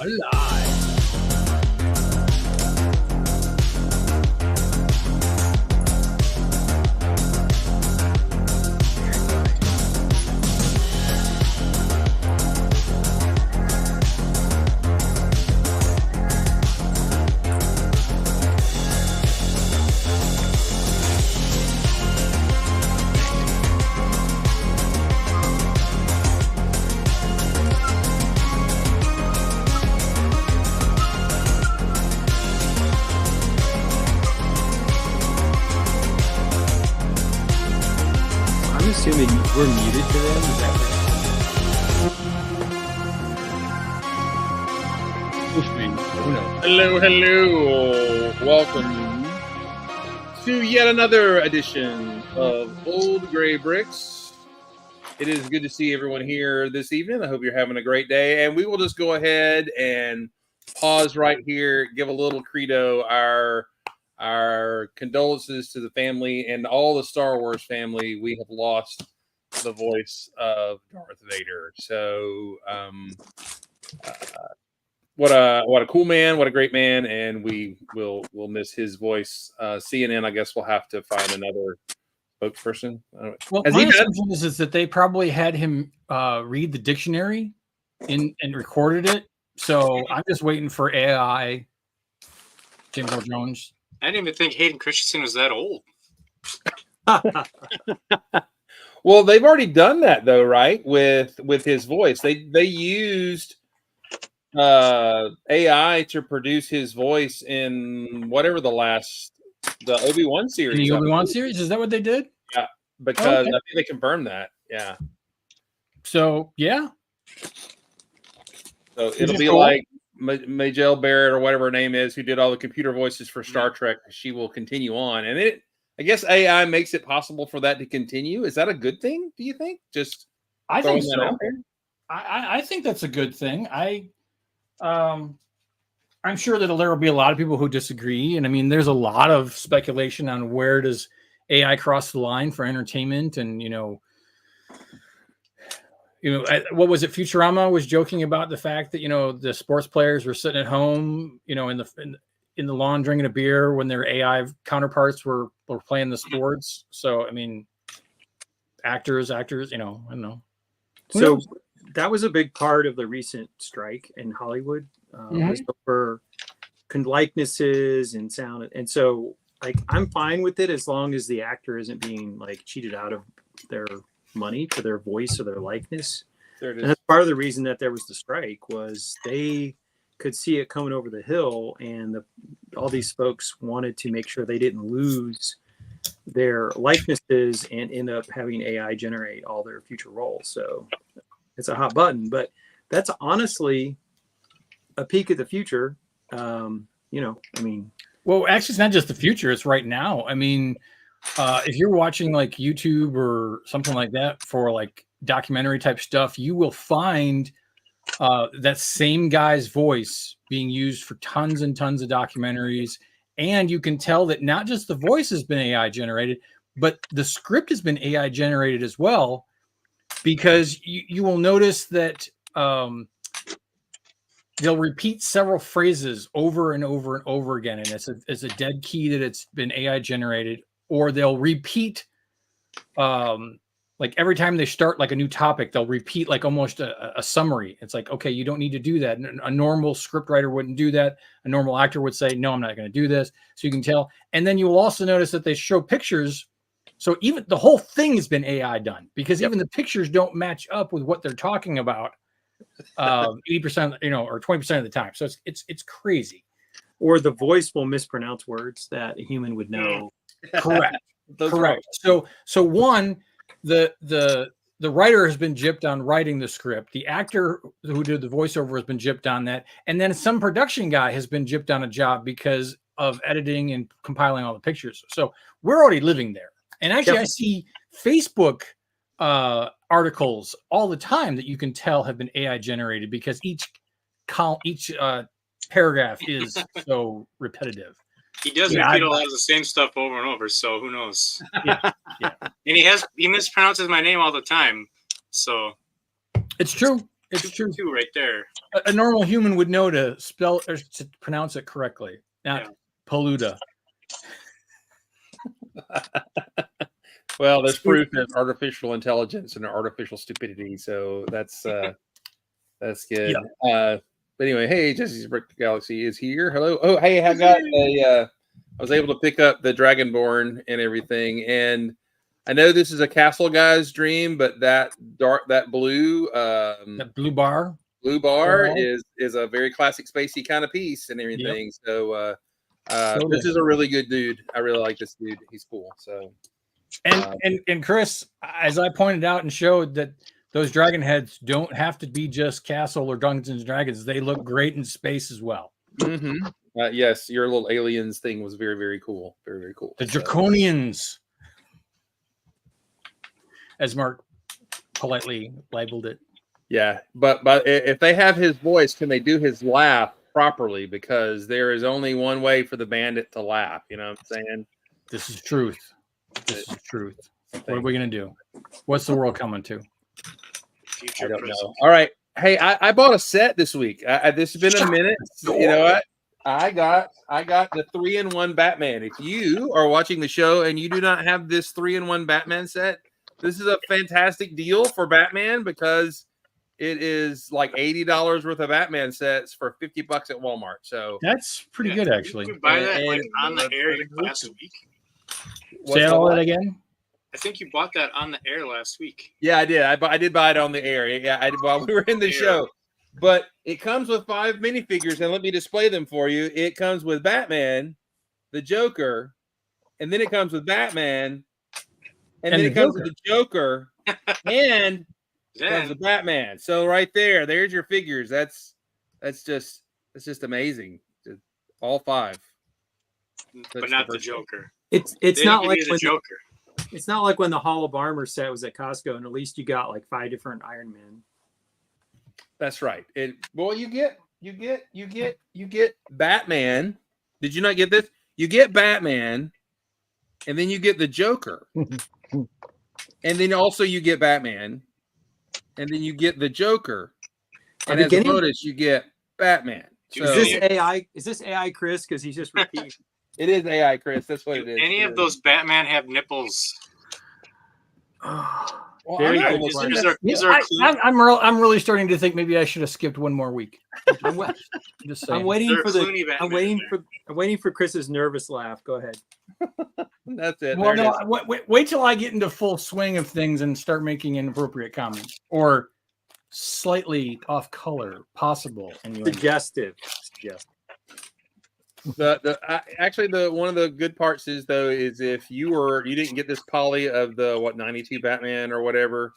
alive. Assuming we're muted to them. Is that right? Hello. Welcome to yet another edition of Old Gray Bricks. It is good to see everyone here this evening. I hope you're having a great day. And we will just go ahead and pause right here, give a little credo, our condolences to the family and all the Star Wars family. We have lost the voice of Darth Vader. So, what a cool man, what a great man, and we'll miss his voice. CNN, I guess, will have to find another spokesperson. Well, my assumption is that they probably had him read the dictionary and recorded it. So I'm just waiting for AI. James Earl Jones. I didn't even think Hayden Christensen was that old. Well, they've already done that though, right? With his voice, they used AI to produce his voice in whatever the Obi-Wan series. The Obi-Wan series, is that what they did? Yeah, because I think they confirmed that. Yeah. So yeah. So it'll be like Majel Barrett or whatever her name is, who did all the computer voices for Star Trek. She will continue on, and I guess AI makes it possible for that to continue. Is that a good thing? Do you think? I think so. I think that's a good thing. I'm sure that there will be a lot of people who disagree, and I mean, there's a lot of speculation on where does AI cross the line for entertainment, and what was it? Futurama was joking about the fact that the sports players were sitting at home, in the lawn drinking a beer when their AI counterparts were playing the sports. So I mean, actors, I don't know. So that was a big part of the recent strike in Hollywood, for likenesses and sound, and so I'm fine with it as long as the actor isn't being cheated out of their money for their voice or their likeness. There it is. And that's part of the reason that there was the strike, was they could see it coming over the hill, and all these folks wanted to make sure they didn't lose their likenesses and end up having AI generate all their future roles. So it's a hot button, but that's honestly a peek at the future. Well, actually, it's not just the future; it's right now. I mean, if you're watching YouTube or something like that for documentary type stuff, you will find that same guy's voice being used for tons and tons of documentaries. And you can tell that not just the voice has been AI generated, but the script has been AI generated as well, because you will notice that they'll repeat several phrases over and over and over again. And it's a dead key that it's been AI generated. Or they'll repeat, every time they start a new topic, they'll repeat almost a summary. It's okay, you don't need to do that. A normal script writer wouldn't do that. A normal actor would say, no, I'm not going to do this. So you can tell. And then you will also notice that they show pictures. So even the whole thing has been AI done, because even the pictures don't match up with what they're talking about 80%, or 20% of the time. So it's crazy. Or the voice will mispronounce words that a human would know. Correct. Correct. So one, the writer has been gypped on writing the script. The actor who did the voiceover has been gypped on that. And then some production guy has been gypped on a job because of editing and compiling all the pictures. So we're already living there. And actually, I see Facebook articles all the time that you can tell have been AI generated, because each paragraph is so repetitive. He does repeat a lot of the same stuff over and over, so who knows? Yeah. And he mispronounces my name all the time, so it's true. It's true. 2 right there. A normal human would know to spell or to pronounce it correctly, not Paluda. Well, there's proof of artificial intelligence and artificial stupidity, so that's good. But anyway, hey, Jesse's Brick Galaxy is here. Hello. Oh, hey, I was able to pick up the Dragonborn and everything, and I know this is a Castle guy's dream, but that blue bar is a very classic spacey kind of piece and everything. Yep. So this is a really good dude. I really like this dude. He's cool. So and Chris, as I pointed out and showed, that those dragon heads don't have to be just Castle or Dungeons and Dragons. They look great in space as well. Mm-hmm. Yes, your little aliens thing was very, very cool. Very, very cool. The Draconians, as Mark politely labeled it. Yeah, but if they have his voice, can they do his laugh properly? Because there is only one way for the bandit to laugh. You know what I'm saying? This is truth. This is truth. What are we gonna do? What's the world coming to? I don't know. All right. Hey, I bought a set this week. This has been a minute. You know what? I got the 3-in-1 Batman. If you are watching the show and you do not have this 3-in-1 Batman set, this is a fantastic deal for Batman, because it is like $80 worth of Batman sets for $50 at Walmart. So that's pretty good, actually. Did you buy that on the air last week? Say all that again. I think you bought that on the air last week. Yeah, I did. I did buy it on the air. Yeah, I did while we were in the show. But it comes with 5 minifigures, and let me display them for you. It comes with Batman, the Joker, and then it comes with Batman, and then it comes with the Joker, and it comes with Batman. So right there's your figures. That's just amazing. All 5, but not the Joker. It's not like the Joker. It's not like when the Hall of Armor set was at Costco, and at least you got like 5 different Iron Men. That's right. You get Batman. Did you not get this? You get Batman, and then you get the Joker, and then also you get Batman, and then you get the Joker, and as a bonus you get Batman. So, is this AI Chris? Because he's just repeating. It is AI Chris. That's what it is. Any of those Batman have nipples? Well, I'm really starting to think maybe I should have skipped one more week. I'm waiting for Chris's nervous laugh. Go ahead. That's it. Well, no, wait till I get into full swing of things and start making inappropriate comments or slightly off color, possible, and suggestive. Actually one of the good parts is if you didn't get this poly of the 92 Batman or whatever,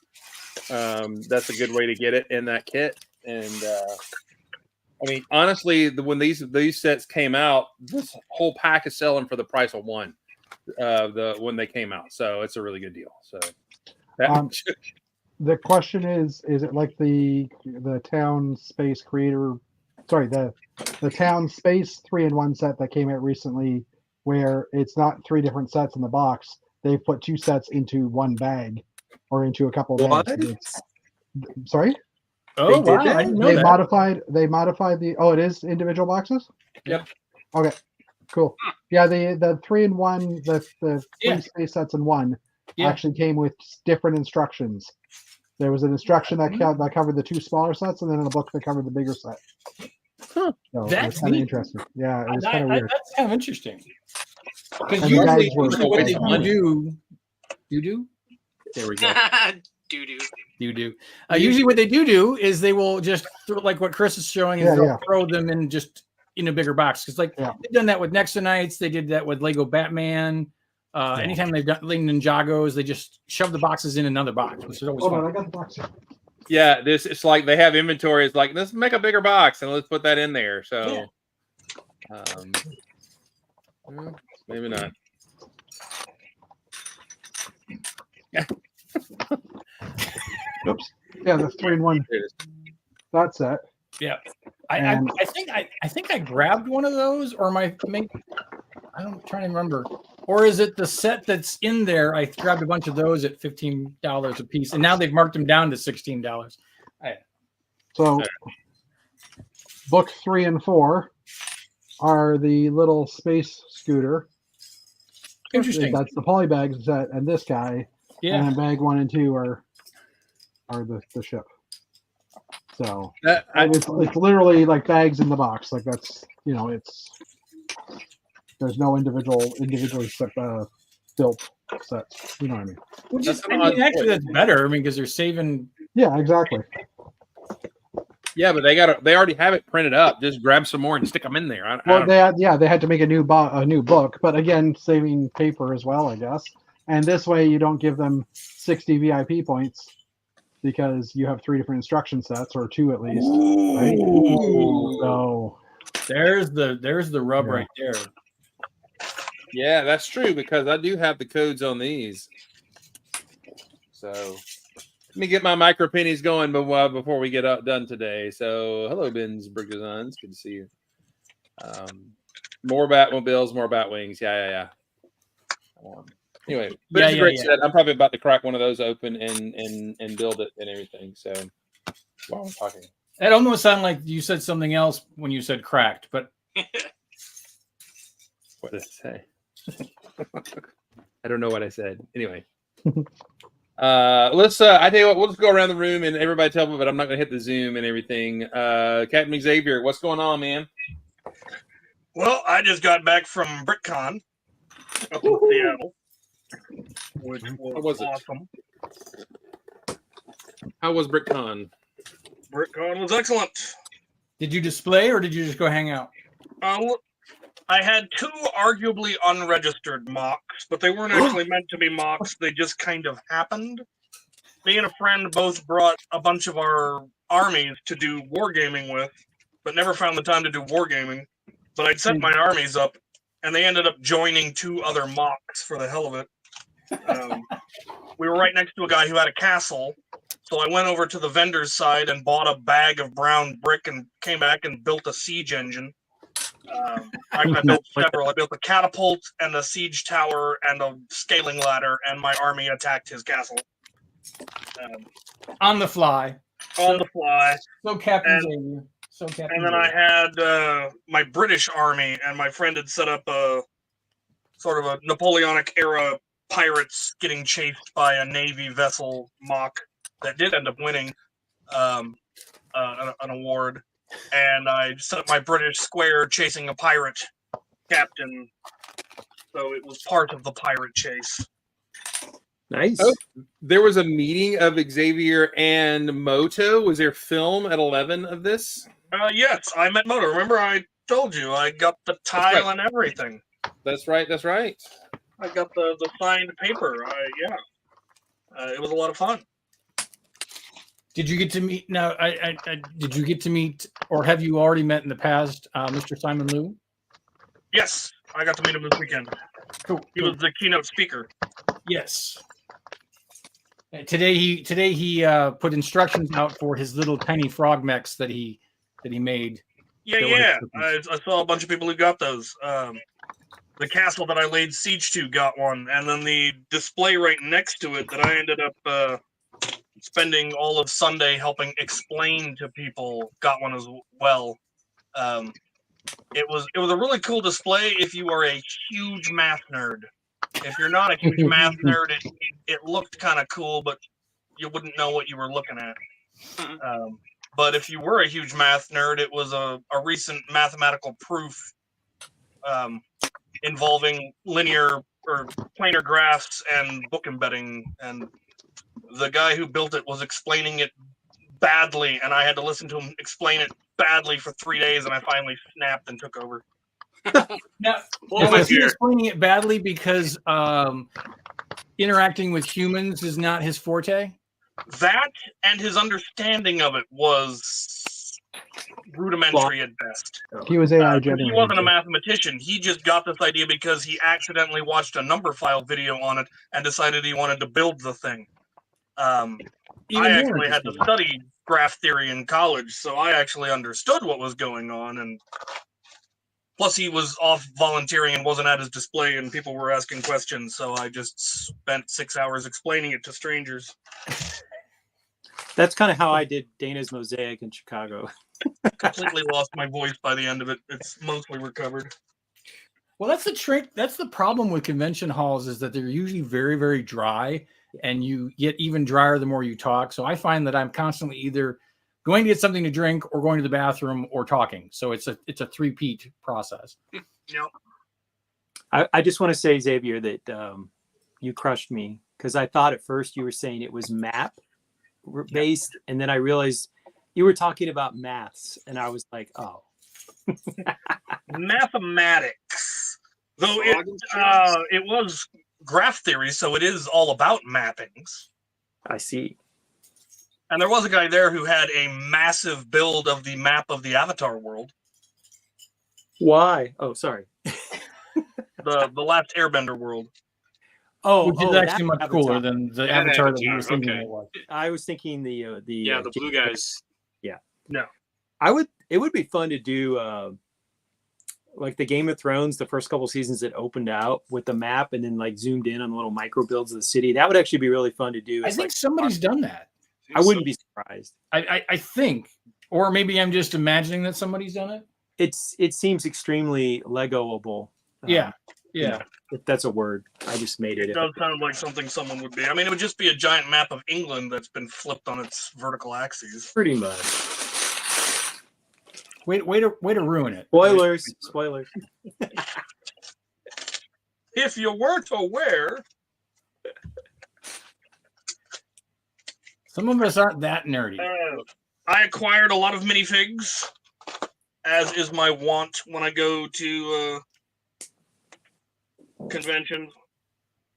that's a good way to get it in that kit. And I mean, honestly, when these sets came out, this whole pack is selling for the price of one when they came out, so it's a really good deal. So the question is it like the Town Space Creator? Sorry, the Town Space 3-in-1 set that came out recently, where it's not 3 different sets in the box. They've put 2 sets into one bag or into a couple of bags. Sorry? Oh, wow. I didn't know that. They modified the. Oh, it is individual boxes? Yep. Okay. Cool. Yeah, the 3-in-1, the 3 space sets in one actually came with different instructions. There was an instruction that covered the 2 smaller sets, and then in a book that covered the bigger set. Huh. So that's kind of interesting. Yeah, it was kind of weird. That's kind of interesting. Because usually what they do. There we go. Usually what they do is they will just like what Chris is showing, is they'll throw them in just in a bigger box. Because they've done that with Nexonites, they did that with Lego Batman. Anytime they've got Ninjagos, they just shove the boxes in another box, which is always fun. I got the box here. Yeah, it's like they have inventory. It's like, let's make a bigger box and let's put that in there. So, maybe not. Oops. Yeah, the 3-in-1. That's it. Yeah, I think I grabbed one of those, or I'm trying to remember. Or is it the set that's in there? I grabbed a bunch of those at $15 a piece, and now they've marked them down to $16. So, book 3 and 4 are the little space scooter. Interesting. That's the polybag set, and this guy. Yeah. And then bag 1 and 2 are the ship. So it's literally like bags in the box. Like that's there's no individually built sets. You know what I mean? Which is, actually that's better. I mean, because they're saving. Yeah, exactly. Yeah, but they already have it printed up. Just grab some more and stick them in there. They had to make a new book, but again, saving paper as well, I guess. And this way, you don't give them 60 VIP points because you have 3 different instruction sets, or 2 at least. Right? So there's the rub right there. Yeah, that's true, because I do have the codes on these. So let me get my micro pennies going before we get done today. So hello, Ben's Brigazons. Good to see you. More Batmobiles, more Batwings. Yeah. Anyway, but it's a great set. I'm probably about to crack one of those open and build it and everything. So while I'm talking, that almost sounded like you said something else when you said cracked, but what did I say? I don't know what I said. Anyway, let's. I tell you what, we'll just go around the room and everybody tell me, but I'm not going to hit the Zoom and everything. Captain Xavier, what's going on, man? Well, I just got back from BrickCon up in Seattle, which was awesome. How was BrickCon? BrickCon was excellent. Did you display or did you just go hang out? I had 2 arguably unregistered mocks, but they weren't actually meant to be mocks. They just kind of happened. Me and a friend both brought a bunch of our armies to do wargaming with, but never found the time to do wargaming. But I'd set my armies up, and they ended up joining 2 other mocks for the hell of it. We were right next to a guy who had a castle, so I went over to the vendor's side and bought a bag of brown brick and came back and built a siege engine. I built several. I built a catapult and a siege tower and a scaling ladder, and my army attacked his castle. On the fly. On the fly. So Captain Xavier. And then I had my British army, and my friend had set up a sort of a Napoleonic era pirates getting chased by a Navy vessel mock that did end up winning an award. And I set up my British square chasing a pirate captain, so it was part of the pirate chase. Nice. Oh, there was a meeting of Xavier and Moto. Was there film at 11 of this? Yes, I met Moto. Remember I told you I got the tile and everything. That's right. I got the signed paper. It was a lot of fun. Did you get to meet? No, did you get to meet, or have you already met in the past, Mr. Simon Liu? Yes, I got to meet him this weekend. Cool. He was the keynote speaker. Yes. Today he put instructions out for his little tiny frog mechs that he made. Yeah. I saw a bunch of people who got those. The castle that I laid siege to got one, and then the display right next to it that I ended up spending all of Sunday helping explain to people got one as well. It was a really cool display if you are a huge math nerd. If you're not a huge math nerd, it looked kind of cool, but you wouldn't know what you were looking at. But if you were a huge math nerd, it was a recent mathematical proof involving linear or planar graphs and book embedding, and the guy who built it was explaining it badly, and I had to listen to him explain it badly for 3 days, and I finally snapped and took over. Now was he explaining it badly because interacting with humans is not his forte? That and his understanding of it was rudimentary at best. He was AI generated. He wasn't a mathematician. He just got this idea because he accidentally watched a number file video on it and decided he wanted to build the thing. I actually had to study graph theory in college, so I actually understood what was going on, and plus he was off volunteering and wasn't at his display and people were asking questions, so I just spent 6 hours explaining it to strangers. That's kind of how I did Dana's Mosaic in Chicago. Completely lost my voice by the end of it. It's mostly recovered. Well, that's the trick. That's the problem with convention halls is that they're usually very, very dry, and you get even drier the more you talk. So I find that I'm constantly either going to get something to drink or going to the bathroom or talking. So it's a three-peat process. Yep. I just want to say, Xavier, that you crushed me because I thought at first you were saying it was map based, and then I realized you were talking about maths, and I was like, oh. Mathematics. Though it was graph theory, so it is all about mappings. I see. And there was a guy there who had a massive build of the map of the Avatar world. Why? Oh, sorry. The last Airbender world. Oh, Which is actually much cooler than the Yeah, Avatar that you Avatar, were thinking okay. it was. I was thinking the blue guys. No. It would be fun to do like the Game of Thrones, the first couple seasons that opened out with the map and then like zoomed in on the little micro builds of the city. That would actually be really fun to do. I It's think like, somebody's done that. I wouldn't be surprised. I think, or maybe I'm just imagining that somebody's done it. It seems extremely Legoable. Yeah. you know, if that's a word. I just made it. It does sound like something someone would be. I mean, it would just be a giant map of England that's been flipped on its vertical axes. Pretty much. Way to ruin it. Spoilers. If you weren't aware, Some of us aren't that nerdy. I acquired a lot of minifigs, as is my wont when I go to conventions.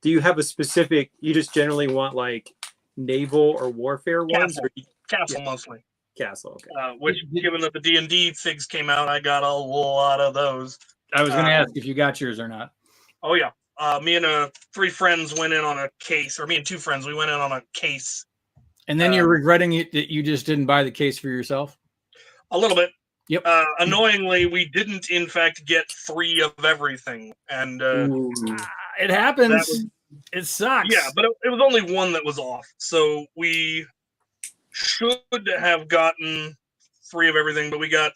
Do you have a specific? You just generally want like naval or warfare ones, Castle. or Castle mostly. castle? Okay. Which, given that the D&D figs came out, I got a lot of those. I was going to ask if you got yours or not. Oh yeah, me and 3 friends went in on a case, or me and 2 friends, we went in on a case. And then you're regretting it that you just didn't buy the case for yourself? A little bit. Yep. Annoyingly, we didn't, in fact, get 3 of everything, and It happens. That It sucks. yeah, but it was only 1 that was off. So we should have gotten 3 of everything, but we got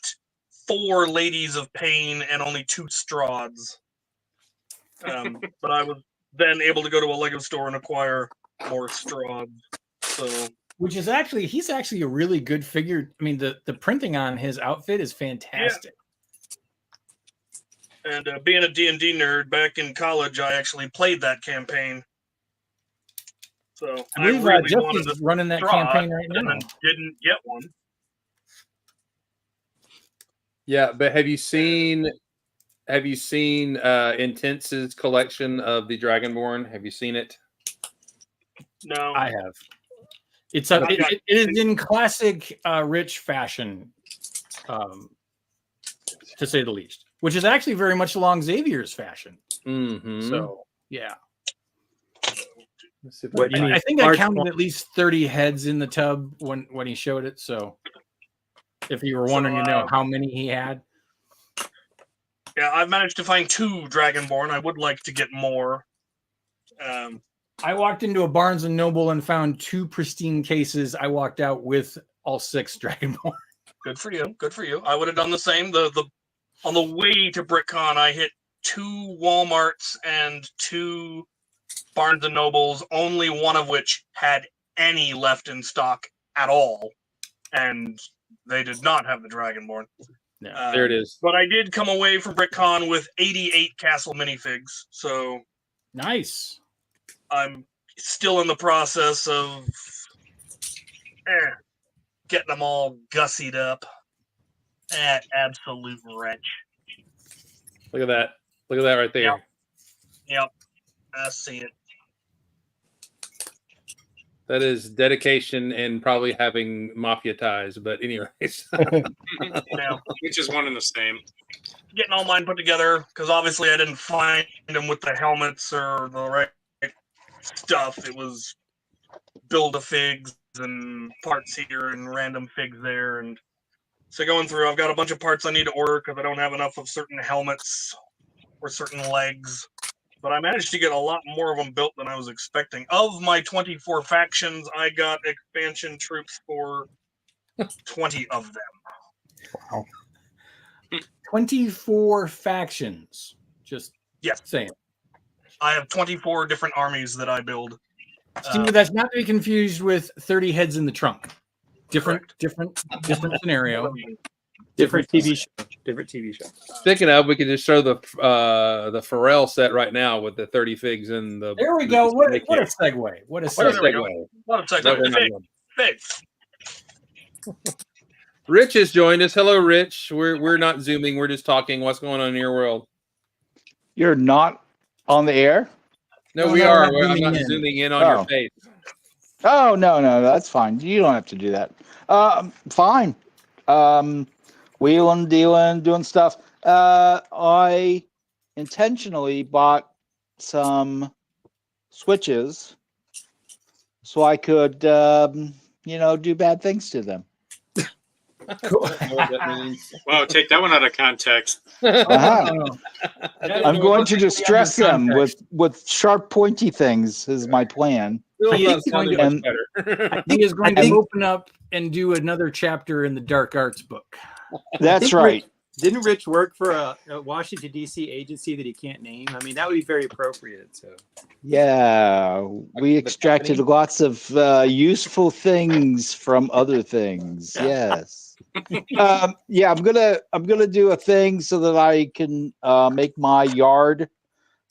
4 Ladies of Pain and only 2 Strahds. But I was then able to go to a Lego store and acquire more Strahds. So. Which is actually, he's actually a really good figure. I mean, the printing on his outfit is fantastic. Yeah. And being a D&D nerd, back in college, I actually played that campaign. So I believe really Jeff wanted is a running that Strahd, campaign right and now. then didn't get one. Yeah, but have you seen Intense's collection of the Dragonborn? Have you seen it? No. I have. It's it is in classic rich fashion, to say the least, which is actually very much along Xavier's fashion. Mm-hmm. So yeah, Let's see if What I you can mean? I think I Large counted one. at least 30 heads in the tub when he showed it. So if you were wondering, to know how many he had. Yeah, I've managed to find 2 Dragonborn. I would like to get more. I walked into a Barnes and Noble and found 2 pristine cases. I walked out with all 6 Dragonborn. Good for you. Good for you. I would have done the same. The on the way to BrickCon, I hit 2 Walmarts and 2 Barnes and Nobles, only one of which had any left in stock at all, and they did not have the Dragonborn. Yeah, there it is. But I did come away from BrickCon with 88 Castle minifigs, so nice. I'm still in the process of getting them all gussied up. Absolute wretch. Look at that. Look at that right there. Yep, I see it. That is dedication and probably having mafia ties. But anyways, Now, Which is one and the same. getting all mine put together, because obviously I didn't find them with the helmets or the right stuff. It was build-a-figs and parts here and random figs there. And so going through, I've got a bunch of parts I need to order because I don't have enough of certain helmets or certain legs. but I managed to get a lot more of them built than I was expecting. Of my 24 factions, I got expansion troops for 20 of them. 24 factions. Just Yes. saying. I have 24 different armies that I build. Steve, that's not to be confused with 30 heads in the trunk. Different scenario. Different TV show. Speaking of, we could just show the Pharrell set right now with the 30 figs and the. There we go. What a segue. What a There we segue. go. What a No, second. we're not doing. Figs. Rich has joined us. Hello, Rich. We're not zooming. We're just talking. What's going on in your world? You're not on the air? No, No, we no, are. I'm I'm zooming not in. zooming in on your Oh. face. Oh, no, that's fine. You don't have to do that. Fine. Wheeling, dealing, doing stuff. I intentionally bought some switches so I could, do bad things to them. I don't know what that means. Wow, take that one out of context. Uh-huh. That I'm is going to perfectly distress under them context. with sharp, pointy things is my plan. Still He not is sounding going much better. He is going I to think- open up and do another chapter in the Dark Arts book. That's think right. Didn't Rich work for a Washington D.C. agency that he can't name? I mean, that would be very appropriate. So Yeah, we the extracted company? lots of useful things from other things. Yes. Yeah, I'm gonna do a thing so that I can make my yard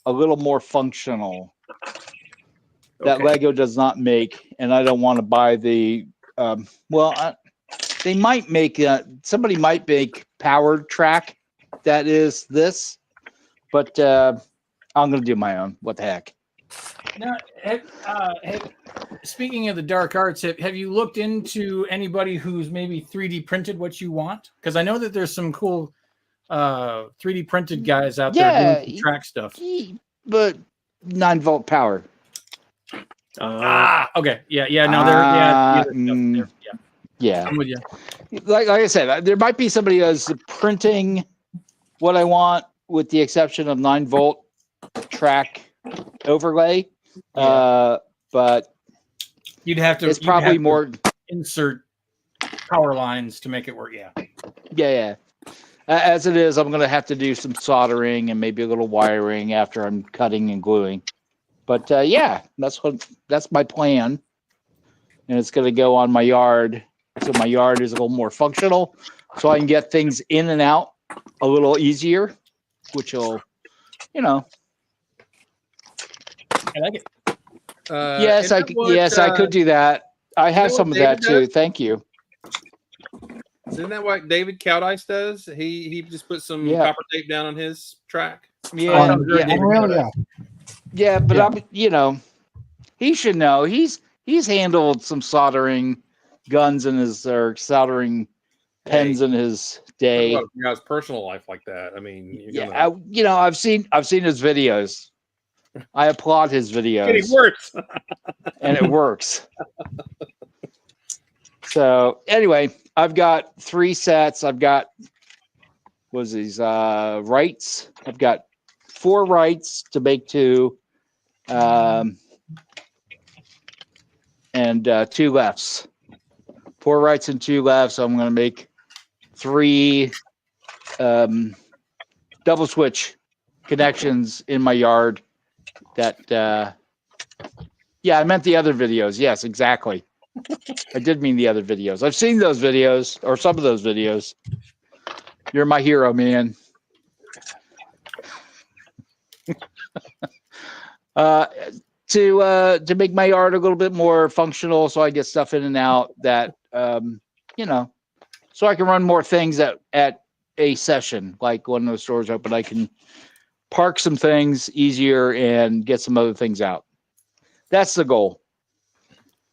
a little more functional. That Okay. Lego does not make, and I don't want to buy the. They might make somebody might make Power Track that is this, but I'm gonna do my own. What the heck? Now, speaking of the Dark Arts, have you looked into anybody who's maybe 3D printed what you want? Because I know that there's some cool 3D printed guys out there Yeah, doing some track stuff. But 9-volt power. Okay. Yeah. No, they're the other stuff there. Yeah. I'm with you. Like I said, there might be somebody who's printing what I want, with the exception of 9-volt track overlay. But You'd have to. it's you'd have probably to more. insert power lines to make it work. Yeah. Yeah. As it is, I'm going to have to do some soldering and maybe a little wiring after I'm cutting and gluing. But yeah, that's my plan. And it's going to go on my yard. So my yard is a little more functional. So I can get things in and out a little easier, which will, I like it. yes, I could do that. I have know some what of that David too. does? Thank you. Isn't that what David Cowdice does? He just put some Yeah. copper tape down on his track. Yeah, sounds very yeah, David Unreal, Cowdice. yeah. but Yeah. he should know. He's handled some soldering guns in his or soldering pens in his day. Talk about his personal life like that. I mean, you're Yeah, gonna... I've seen his videos. I applaud his videos, Getting worse. and it works. So anyway, I've got 3 sets. I've got rights. I've got 4 rights to make 2, and 2 lefts. 4 rights and 2 lefts. So I'm going to make 3 double switch connections in my yard. That I meant the other videos. Yes, exactly. I did mean the other videos. I've seen those videos, or some of those videos. You're my hero, man. To make my yard a little bit more functional, so I get stuff in and out that so I can run more things at a session. Like when those stores open, I can park some things easier and get some other things out. That's the goal.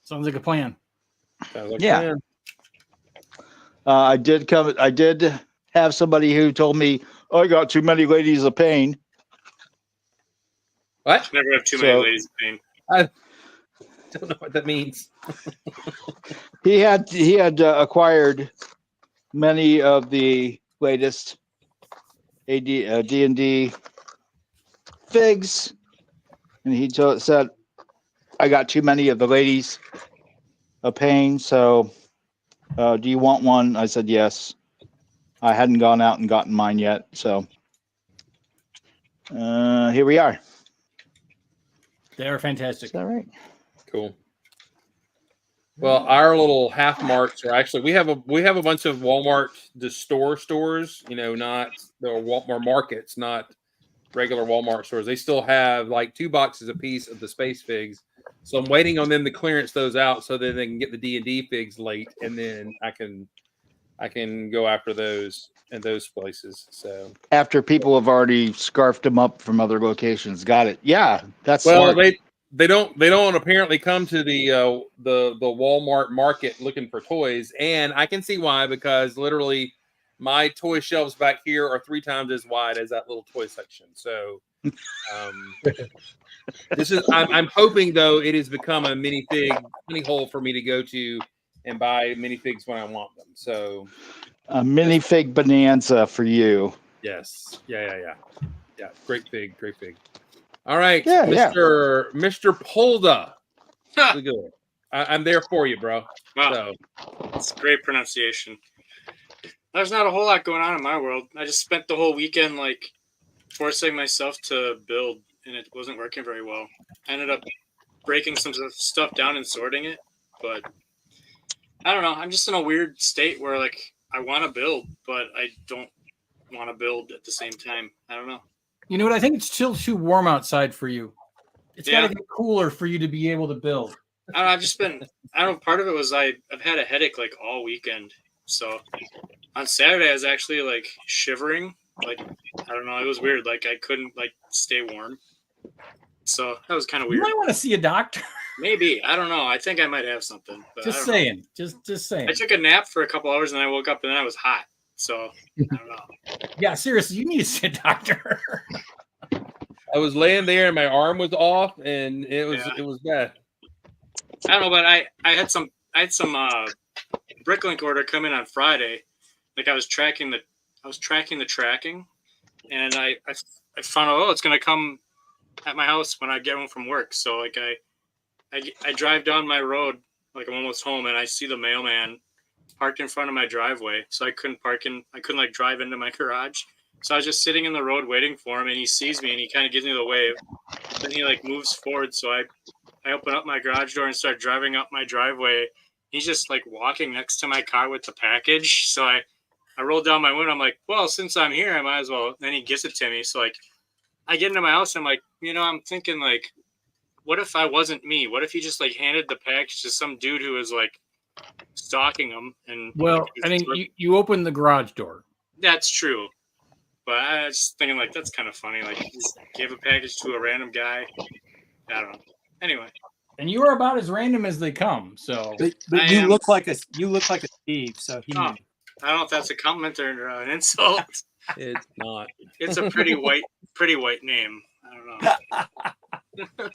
Sounds like a plan. Sounds like Yeah. a plan. I did have somebody who told me I got too many ladies of pain. What? Never have too So- many ladies in pain. Don't know what that means. He had acquired many of the latest D&D figs, and he said, I got too many of the ladies a pain, so do you want one? I said yes. I hadn't gone out and gotten mine yet, so here we are. They're fantastic. Is that right? Cool. Well, our little half marks are actually we have a bunch of Walmart stores, not the Walmart markets, not regular Walmart stores. They still have like 2 boxes a piece of the space figs. So I'm waiting on them to clearance those out so that they can get the D&D figs late, and then I can go after those in those places. So After people have already scarfed them up from other locations. Got it. Yeah, that's well, smart. they don't apparently come to the Walmart market looking for toys, and I can see why, because literally my toy shelves back here are 3 times as wide as that little toy section. So this is I'm hoping though it has become a minifig hole for me to go to and buy minifigs when I want them. So A minifig bonanza for you. yes, yeah. Great fig. All right, Yeah, Mr. Polda. Look at it. I'm there for you, bro. Wow, So it's great pronunciation. There's not a whole lot going on in my world. I just spent the whole weekend like forcing myself to build, and it wasn't working very well. I ended up breaking some stuff down and sorting it, but I don't know. I'm just in a weird state where like I want to build, but I don't want to build at the same time. I don't know. You know what? I think it's still too warm outside for you. It's got Yeah. to get cooler for you to be able to build. I don't know, I've just been. I don't know. Part of it was I've had a headache like all weekend. So on Saturday I was actually like shivering. Like I don't know. It was weird. Like I couldn't like stay warm. So that was kind of You weird. might want to see a doctor. Maybe I don't know. I think I might have something. But Just I don't know. saying. Just saying. I took a nap for a couple hours and I woke up and then I was hot. So I don't know. Yeah, seriously, you need to see a doctor. I was laying there and my arm was off, and it was bad. I don't know, but I had some Bricklink order come in on Friday. Like I was tracking the tracking, and I found out it's gonna come at my house when I get home from work. So like I drive down my road, like I'm almost home, and I see the mailman parked in front of my driveway. So I couldn't like drive into my garage. So I was just sitting in the road waiting for him, and he sees me and he kind of gives me the wave. Then he like moves forward. So I open up my garage door and start driving up my driveway. He's just like walking next to my car with the package. So I rolled down my window. I'm like, well, since I'm here, I might as well. Then he gives it to me. So like I get into my house. And I'm like, I'm thinking like, what if I wasn't me? What if he just like handed the package to some dude who was like stalking him? And Well, I mean, you opened the garage door. that's true. But I was just thinking like, that's kind of funny. Like he just gave a package to a random guy. I don't know. Anyway. And you are about as random as they come. So But you look like a Steve, so he. Oh, I don't know if that's a compliment or an insult. It's not. It's a pretty white name. I don't know.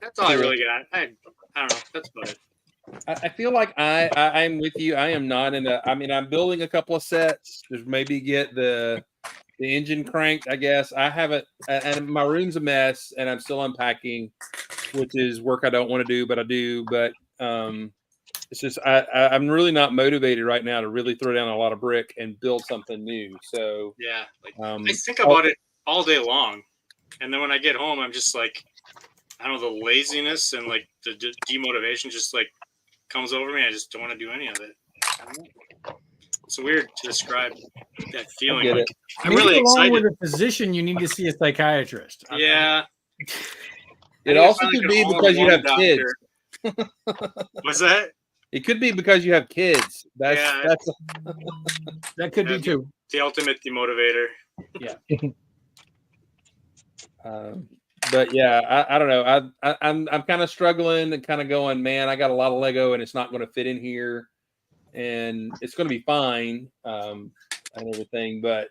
That's all I really got. I don't know. That's about it. I feel like I'm with you. I am not in a. I mean, I'm building a couple of sets. There's maybe get the engine cranked. I guess I haven't, and my room's a mess, and I'm still unpacking, which is work I don't want to do, but I do. But it's just I'm really not motivated right now to really throw down a lot of brick and build something new. So Yeah, like I think about it all day long, and then when I get home, I'm just like, I don't know, the laziness and like the demotivation just like comes over me. I just don't want to do any of it. I don't know. It's weird to describe that feeling. Get Like, it. I'm maybe really along excited. with a physician, you need to see a psychiatrist. Yeah. It also could be because you have kids. What's that? It could be because you have kids. That's That could be too. The ultimate demotivator. But yeah, I don't know. I'm kind of struggling and kind of going, man, I got a lot of Lego and it's not going to fit in here, and it's going to be fine and everything. But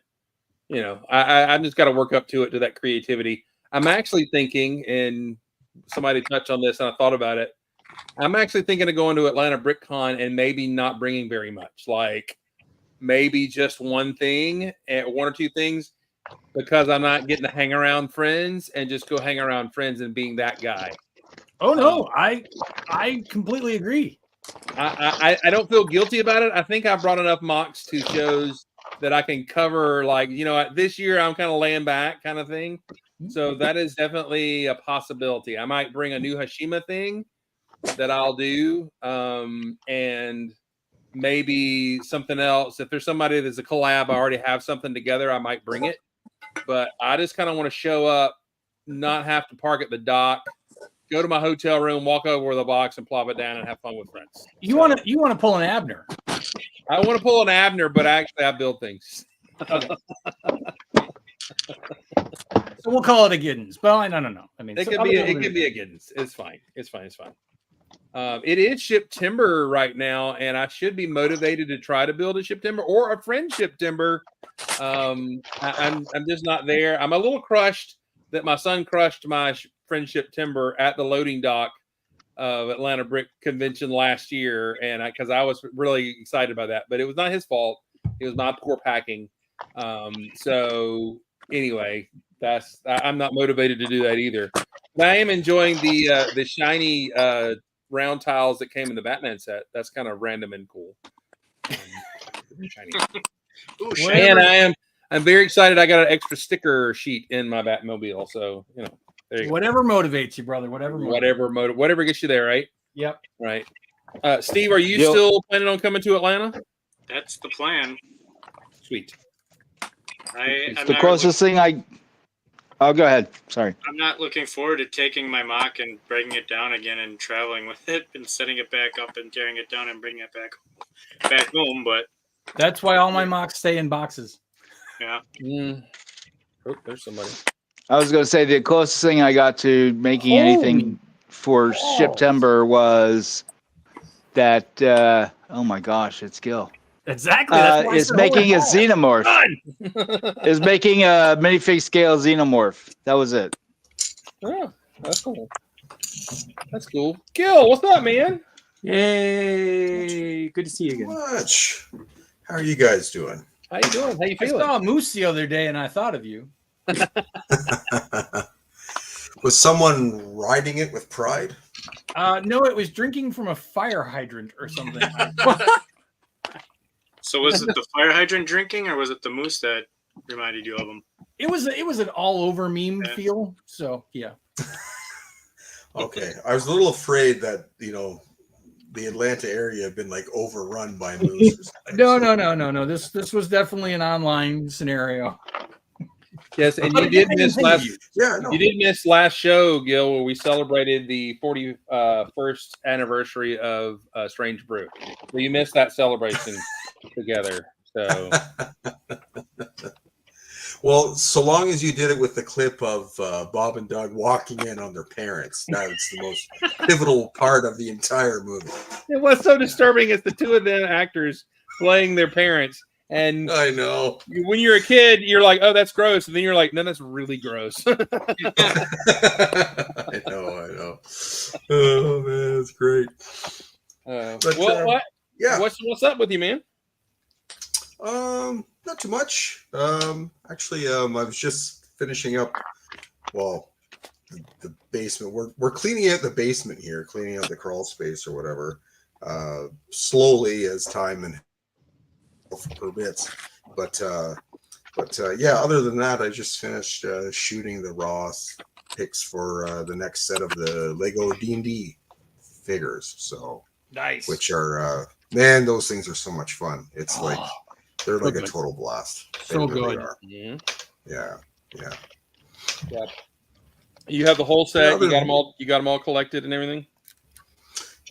I've just got to work up to that creativity. I'm actually thinking, and somebody touched on this, and I thought about it. I'm actually thinking of going to Atlanta BrickCon and maybe not bringing very much, like maybe just one thing, one or two things, because I'm not getting to hang around friends and just go hang around friends and being that guy. Oh no, I completely agree. I don't feel guilty about it. I think I brought enough mocks to shows that I can cover, like, this year I'm kind of laying back kind of thing. So that is definitely a possibility. I might bring a new Hashima thing that I'll do, and maybe something else. If there's somebody that's a collab, I already have something together, I might bring it. But I just kind of want to show up, not have to park at the dock, go to my hotel room, walk over with a box and plop it down and have fun with friends. You want to pull an Abner. I want to pull an Abner, but actually I build things. Okay. So we'll call it a Giddens. Well, no. I mean, It could be a Giddens. It's fine. It's fine. It is ship timber right now, and I should be motivated to try to build a ship timber or a friendship timber. I'm just not there. I'm a little crushed that my son crushed my friendship timber at the loading dock of Atlanta Brick Convention last year, and because I was really excited by that, but it was not his fault. It was my poor packing. So anyway, I'm not motivated to do that either. But I am enjoying the shiny round tiles that came in the Batman set. That's kind of random and cool. Shiny. Ooh, And I'm very excited. I got an extra sticker sheet in my Batmobile, so there you go. Whatever motivates you, brother. Whatever gets you there, right? Yep. Right. Steve, are you still planning on coming to Atlanta? That's the plan. Sweet. It's the closest thing Oh, go ahead. Sorry. I'm not looking forward to taking my mock and breaking it down again and traveling with it and setting it back up and tearing it down and bringing it back home. But that's why all my mocks stay in boxes. Yeah. Oh, there's somebody. I was going to say the closest thing I got to making anything for September was that. Oh my gosh, it's Gil. Exactly. Is making a xenomorph. Is making a minifig scale xenomorph. That was it. Oh, that's cool. That's cool. Gil, what's up, man? Yay! Good to see you again. Much. How are you guys doing? How you doing? How you I feeling? saw a moose the other day, and I thought of you. Was someone riding it with pride? No, it was drinking from a fire hydrant or something. So was it the fire hydrant drinking, or was it the moose that reminded you of him? It was an all over meme feel. So yeah. Okay, I was a little afraid that the Atlanta area had been like overrun by moose. No. This was definitely an online scenario. Yes, and you did miss last. Yeah, no. You did miss last show, Gil, where we celebrated the 41st anniversary of Strange Brew. So you missed that celebration together. So, well, so long as you did it with the clip of Bob and Doug walking in on their parents, that's the most pivotal part of the entire movie. And what's so disturbing is the two of them actors playing their parents. And I know when you're a kid, you're like, "Oh, that's gross," and then you're like, "No, that's really gross." I know. Oh man, it's great. What? Yeah. What's up with you, man? Not too much. Actually, I was just finishing up. Well, the basement. We're cleaning out the basement here, cleaning out the crawl space or whatever. Slowly as time and permits, but yeah. Other than that, I just finished shooting the raw pics for the next set of the Lego D&D figures. So nice. Which are man, those things are so much fun. It's like they're like a total blast. So good. Yeah. You have the whole set. You got them all. You got them all collected and everything.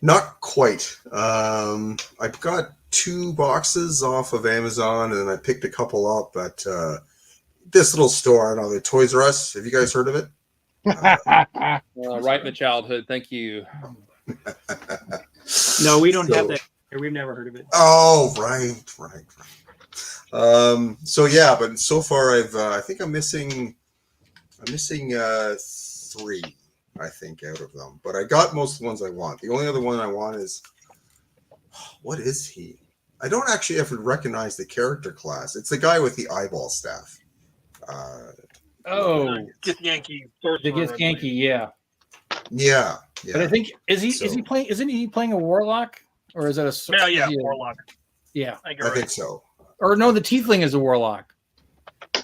Not quite. I've got 2 boxes off of Amazon, and then I picked a couple up at this little store. I don't know, the Toys R Us. Have you guys heard of it? Right in the childhood. Thank you. No, we don't have that. We've never heard of it. Oh, right. So yeah, but so far I think I'm missing 3. I think out of them, but I got most of the ones I want. The only other one I want is, what is he? I don't actually ever recognize the character class. It's the guy with the eyeball staff. Oh, Get Yankee. the Sorcerer, Gith I Yankee, believe. yeah. Yeah, yeah. But I think is he So- playing? Isn't he playing a warlock, or is that a? Yeah, is yeah, he a- Warlock. yeah. I think I you're think right. so. Or no, the Tiefling is a warlock.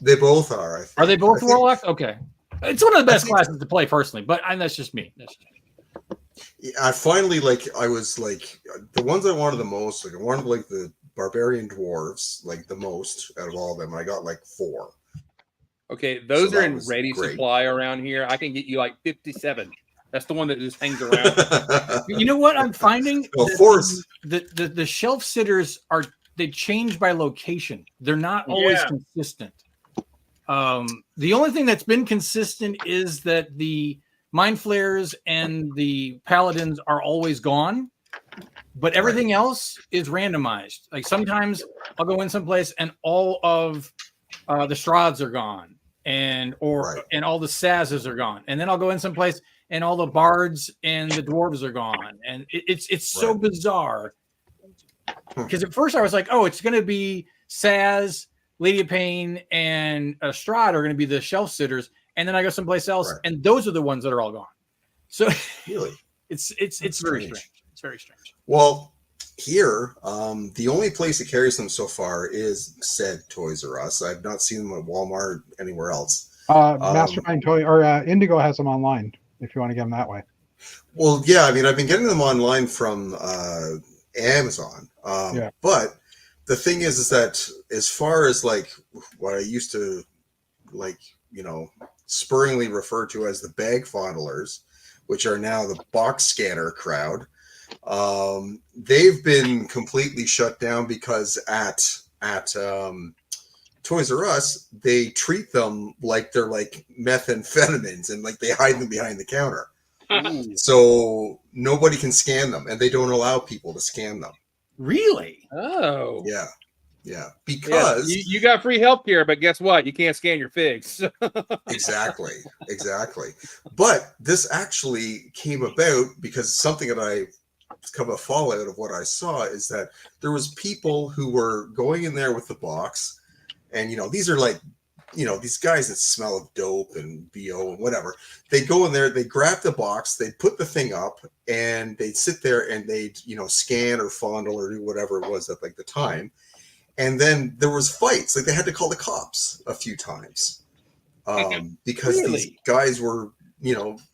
They both are. I think. Are they both I think- warlocks? Okay, it's one of the best think- classes to play personally, but that's just me. That's just me. I finally I was like the ones I wanted the most. Like I wanted like the barbarian dwarves like the most out of all of them. And I got like 4. Okay, those So are that in was ready great. supply around here. I can get you like 57. That's the one that just hangs around. You know what I'm finding? Well, That force. the shelf sitters they change by location. They're not always Yeah. consistent. The only thing that's been consistent is that the mind flayers and the paladins are always gone, but everything else is randomized. Like sometimes I'll go in someplace and all of the Strahds are gone, and all the Sazes are gone, and then I'll go in someplace and all the bards and the dwarves are gone, and it's so Right. bizarre. Because at first I was like, oh, it's going to be Saz, Lady of Pain, and Strahd are going to be the shelf sitters, and then I go someplace else, Right. and those are the ones that are all gone. So Really? it's That's very strange. strange. It's very strange. Well, here, the only place that carries them so far is said Toys R Us. I've not seen them at Walmart anywhere else. Mastermind Toy or Indigo has them online if you want to get them that way. Well, yeah, I mean, I've been getting them online from Amazon. Yeah. But the thing is that as far as like what I used to like, spurringly refer to as the bag fondlers, which are now the box scanner crowd, they've been completely shut down because at Toys R Us, they treat them like they're like methamphetamines and like they hide them behind the counter. So nobody can scan them, and they don't allow people to scan them. Really? Oh. Yeah, Yeah, because you got free healthcare, but guess what? You can't scan your figs. exactly. But this actually came about because something that I come a fallout of what I saw is that there was people who were going in there with the box, and these are like these guys that smell of dope and BO and whatever. They go in there, they grab the box, they put the thing up, and they'd sit there and they'd scan or fondle or do whatever it was at like the time. And then there was fights, like they had to call the cops a few times because these guys were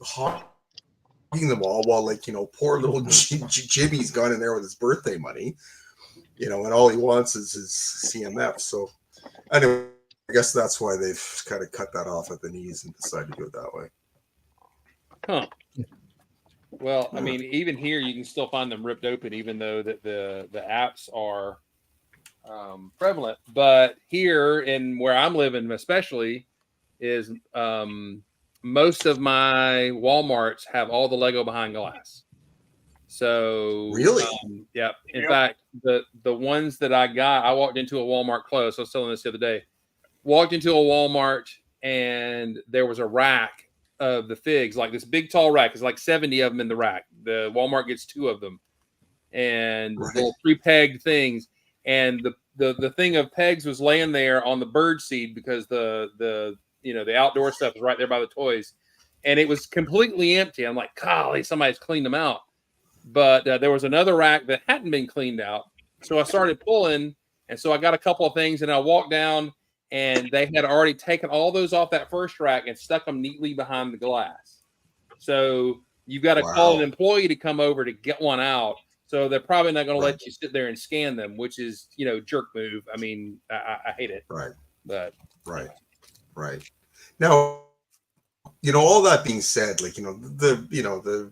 hogging them all while like poor little Jimmy's gone in there with his birthday money, and all he wants is his CMF. So anyway, I guess that's why they've kind of cut that off at the knees and decided to do it that way. Huh. Well, I mean, even here you can still find them ripped open, even though that the apps are prevalent. But here in where I'm living, especially, is most of my Walmarts have all the Lego behind glass. So Really? Yeah. In Yep. fact, the ones that I got, I walked into a Walmart close. I was telling this the other day. Walked into a Walmart and there was a rack of the figs, like this big tall rack. There's like 70 of them in the rack. The Walmart gets 2 of them, and Right. little 3-pegged things. And the thing of pegs was laying there on the bird seed because the outdoor stuff is right there by the toys, and it was completely empty. I'm like, golly, somebody's cleaned them out. But there was another rack that hadn't been cleaned out, so I started pulling, and so I got a couple of things, and I walked down. And they had already taken all those off that first rack and stuck them neatly behind the glass. So you've got to call an employee to come over to get one out. So they're probably not going to let you sit there and scan them, which is, jerk move. I mean, I hate it. Right. But Right. Now, all that being said, like, the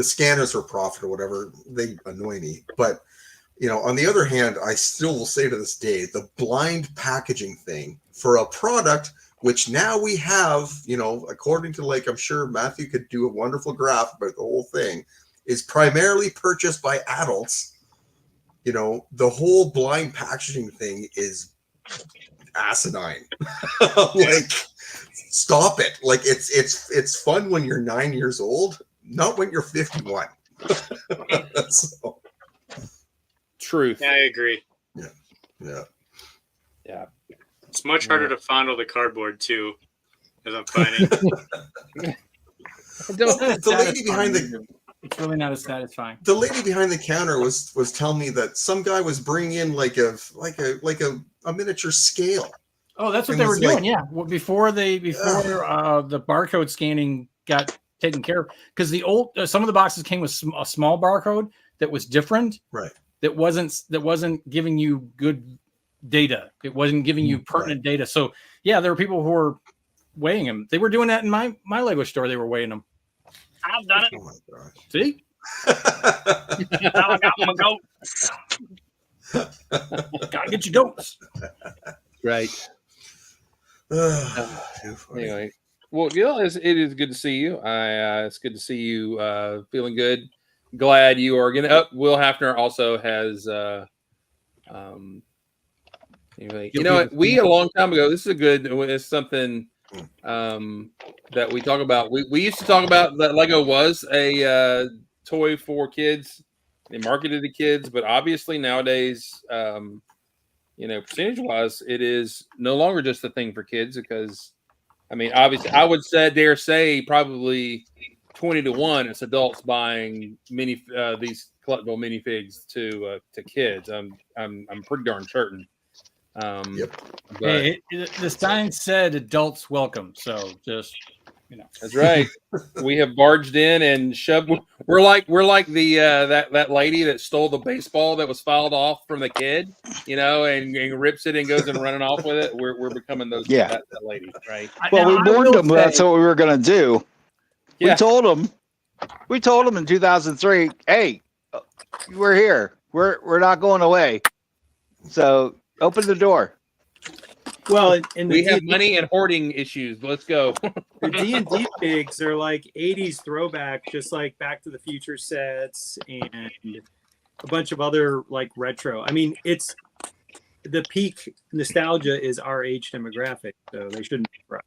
scanners for profit or whatever, they annoy me. But on the other hand, I still will say to this day, the blind packaging thing for a product, which now we have, according to like, I'm sure Matthew could do a wonderful graph about the whole thing, is primarily purchased by adults. The whole blind packaging thing is asinine. Like, stop it. Like it's fun when you're 9 years old, not when you're 51. So. truth. Yeah, I agree. Yeah. It's much harder to fondle the cardboard too, as I'm finding. Well, the lady behind It's really not as satisfying. the lady behind the counter was telling me that some guy was bringing in like a miniature scale. Oh, that's what It they were was doing. like- Yeah, well, before the barcode scanning got taken care of, because the old some of the boxes came with a small barcode that was different. Right. That wasn't giving you good data. It wasn't giving you pertinent data. So yeah, there were people who were weighing them. They were doing that in my Lego store. They were weighing them. I've done it. Oh my gosh. See, Now I got my goat. gotta get your goats. Right. Too funny. Anyway, well, Gil, it is good to see you. It's good to see you feeling good. Glad you are getting up. Will Hafner also has. Anyway, you know what? We a long time ago. This is a good. It's something that we talk about. We used to talk about that Lego was a toy for kids. They marketed to kids, but obviously nowadays, percentage wise, it is no longer just a thing for kids because, I mean, obviously, I would dare say probably 20-1 it's adults buying these collectible minifigs to kids. I'm pretty darn certain. Yep. But Hey, the sign said adults welcome. So just that's right. We have barged in and shoved. We're like the that lady that stole the baseball that was filed off from the kid, and rips it and goes and running off with it. We're becoming those. Yeah. that lady, right? Well, we I warned will them that's say- what we were going to do. Yeah. We told them in 2003, hey, we're here. We're not going away. So open the door. Well, and We the have D&D money and hoarding issues. Let's go. the D&D pigs are like 80s throwback, just like Back to the Future sets and a bunch of other like retro. I mean, it's the peak nostalgia is our age demographic, so they shouldn't be right.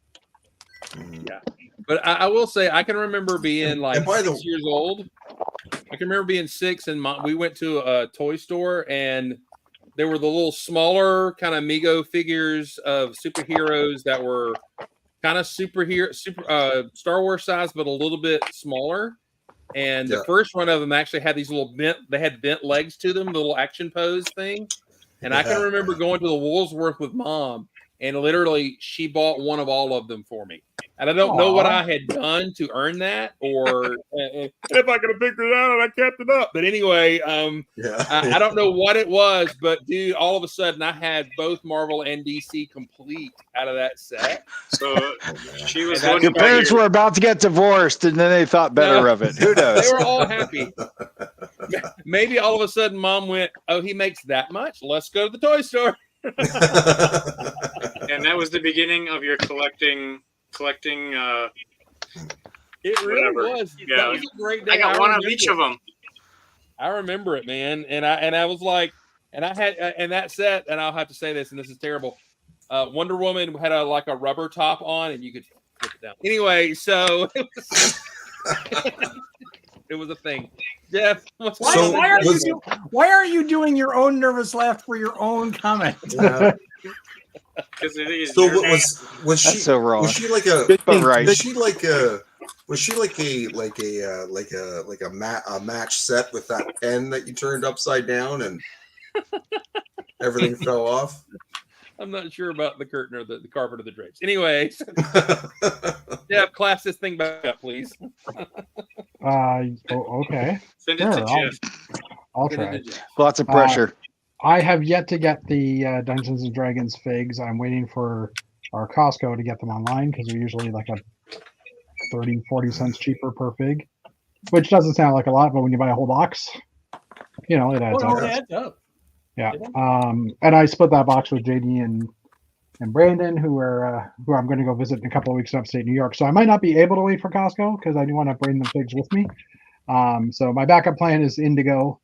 But I will say I can remember being like And by the- 6 years old. I can remember being 6 and we went to a toy store and there were the little smaller kind of Mego figures of superheroes that were kind of super Star Wars size, but a little bit smaller. And the Yeah. first one of them actually had these little bent legs to them, the little action pose thing. And I can Yeah. remember going to the Woolsworth with Mom, and literally she bought one of all of them for me. And I don't know what I had done to earn that, or if I could have figured it out and I kept it up. But anyway, Yeah. I don't know what it was, but dude, all of a sudden I had both Marvel and DC complete out of that set. So she was And looking Your at parents you. were about to get divorced, and then they thought better of it. Who knows? They were all happy. Maybe all of a sudden Mom went, "Oh, he makes that much? Let's go to the toy store." And that was the beginning of your collecting. It really Whatever. was. Yeah. That was a great day. I got one of remember each it. of them. I remember it, man, and I was like, and I had and that set, and I'll have to say this, and this is terrible. Wonder Woman had a rubber top on, and you could flip it down. Anyway, so it was a thing. Jeff, what's Why, So, why are you doing your own nervous laugh for your own comment? Yeah. Because it is. So your what name. was she? That's so wrong. Was she like a? But right. Was she like a? Was she like a match set with that pen that you turned upside down and everything fell off? I'm not sure about the curtain or the carpet or the drapes. Anyway, Jeff, class this thing back up, please. Okay. Send it Sure, to Jeff. I'll Send it try. to Jeff. Lots of pressure. I have yet to get the Dungeons and Dragons figs. I'm waiting for our Costco to get them online because they're usually like a 30-40 cents cheaper per fig, which doesn't sound like a lot, but when you buy a whole box, it adds Oh, up. it adds up. Yeah. And I split that box with JD and Brandon, who I'm going to go visit in a couple of weeks in upstate New York. So I might not be able to wait for Costco because I do want to bring the figs with me. So my backup plan is Indigo,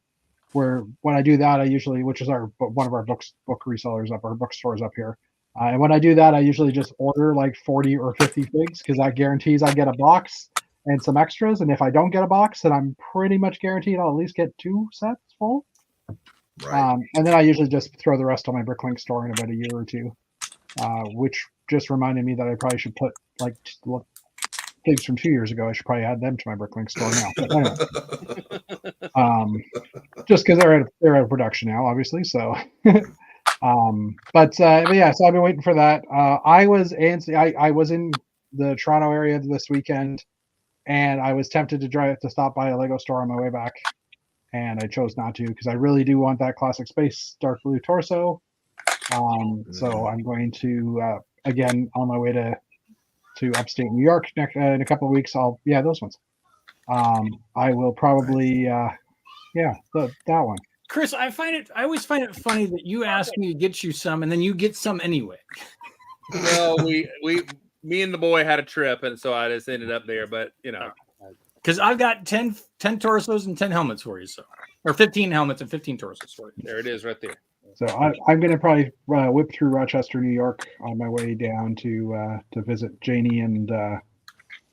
where when I do that, I usually, which is one of our book resellers up, our bookstores up here. And when I do that, I usually just order like 40 or 50 figs because that guarantees I get a box and some extras. And if I don't get a box, then I'm pretty much guaranteed I'll at least get 2 sets full. Right. And then I usually just throw the rest on my Bricklink store in about a year or two. which just reminded me that I probably should put like pigs from 2 years ago. I should probably add them to my Bricklink store now. But anyway, just because they're out of production now, obviously. So, but yeah, so I've been waiting for that. I was in the Toronto area this weekend, and I was tempted to stop by a Lego store on my way back, and I chose not to because I really do want that classic space dark blue torso. So I'm going to again on my way to upstate New York in a couple of weeks. Those ones. I will probably that one. Chris, I always find it funny that you ask me to get you some, and then you get some anyway. Well, me and the boy had a trip, and so I just ended up there. But because I've got 10 torsos and 10 helmets for you, or 15 helmets and 15 torsos for you. There it is, right there. So I'm going to probably whip through Rochester, New York on my way down to visit Janie and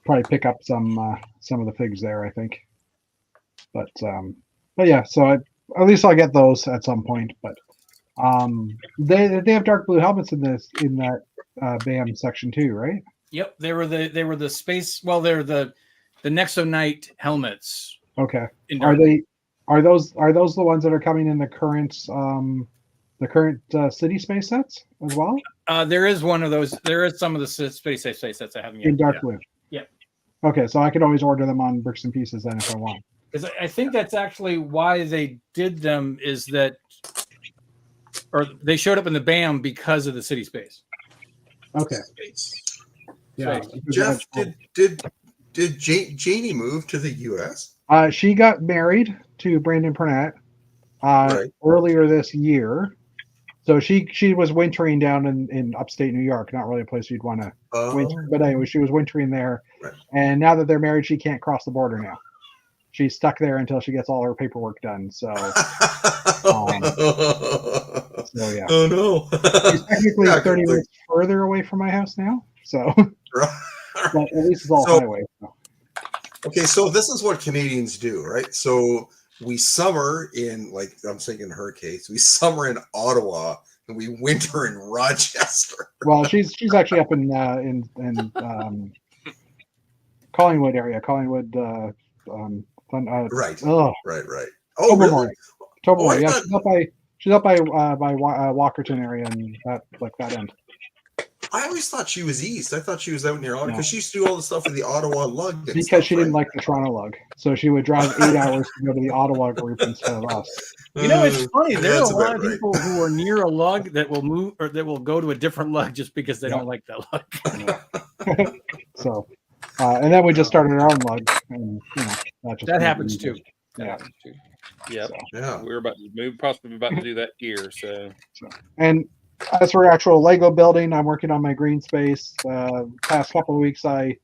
probably pick up some of the figs there, I think. But yeah, so at least I'll get those at some point. But they have dark blue helmets in that BAM section too, right? Yep, they were the space. Well, they're the Nexo Knight helmets. Okay. Are those the ones that are coming in the current city space sets as well? There is one of those. There is some of the space sets I haven't yet. In dark blue. Yep. Okay, so I could always order them on Bricks and Pieces then if I want. Because I think that's actually why they did them, is that, or they showed up in the BAM because of the city space. Okay. Yeah. Jeff, did Janie move to the U.S.? She got married to Brandon Purnett earlier this year. So she was wintering down in upstate New York, not really a place you'd want to winter. But anyway, she was wintering there. Right. And now that they're married, she can't cross the border now. She's stuck there until she gets all her paperwork done. So, so yeah. Oh no! She's technically 30 minutes further away from my house now. So, but at least it's all highway. So. Okay, so this is what Canadians do, right? So we summer in, like I'm saying in her case, we summer in Ottawa and we winter in Rochester. Well, she's actually up in Collingwood area. Collingwood. Right. Oh, right. Oh, really? Tobermory. Yeah, she's up by Walkerton area and that end. I always thought she was east. I thought she was out near Ottawa because she used to do all the stuff with the Ottawa lug. Because she didn't like the Toronto lug, so she would drive 8 hours to go to the Ottawa group instead of us. It's funny. There are a lot of people who are near a lug that will move or that will go to a different lug just because they don't like that lug. So, and then we just started our own lug, and that happens too. Yeah. Yeah. We're possibly about to do that here. So. And as for actual Lego building, I'm working on my green space. Past couple of weeks, I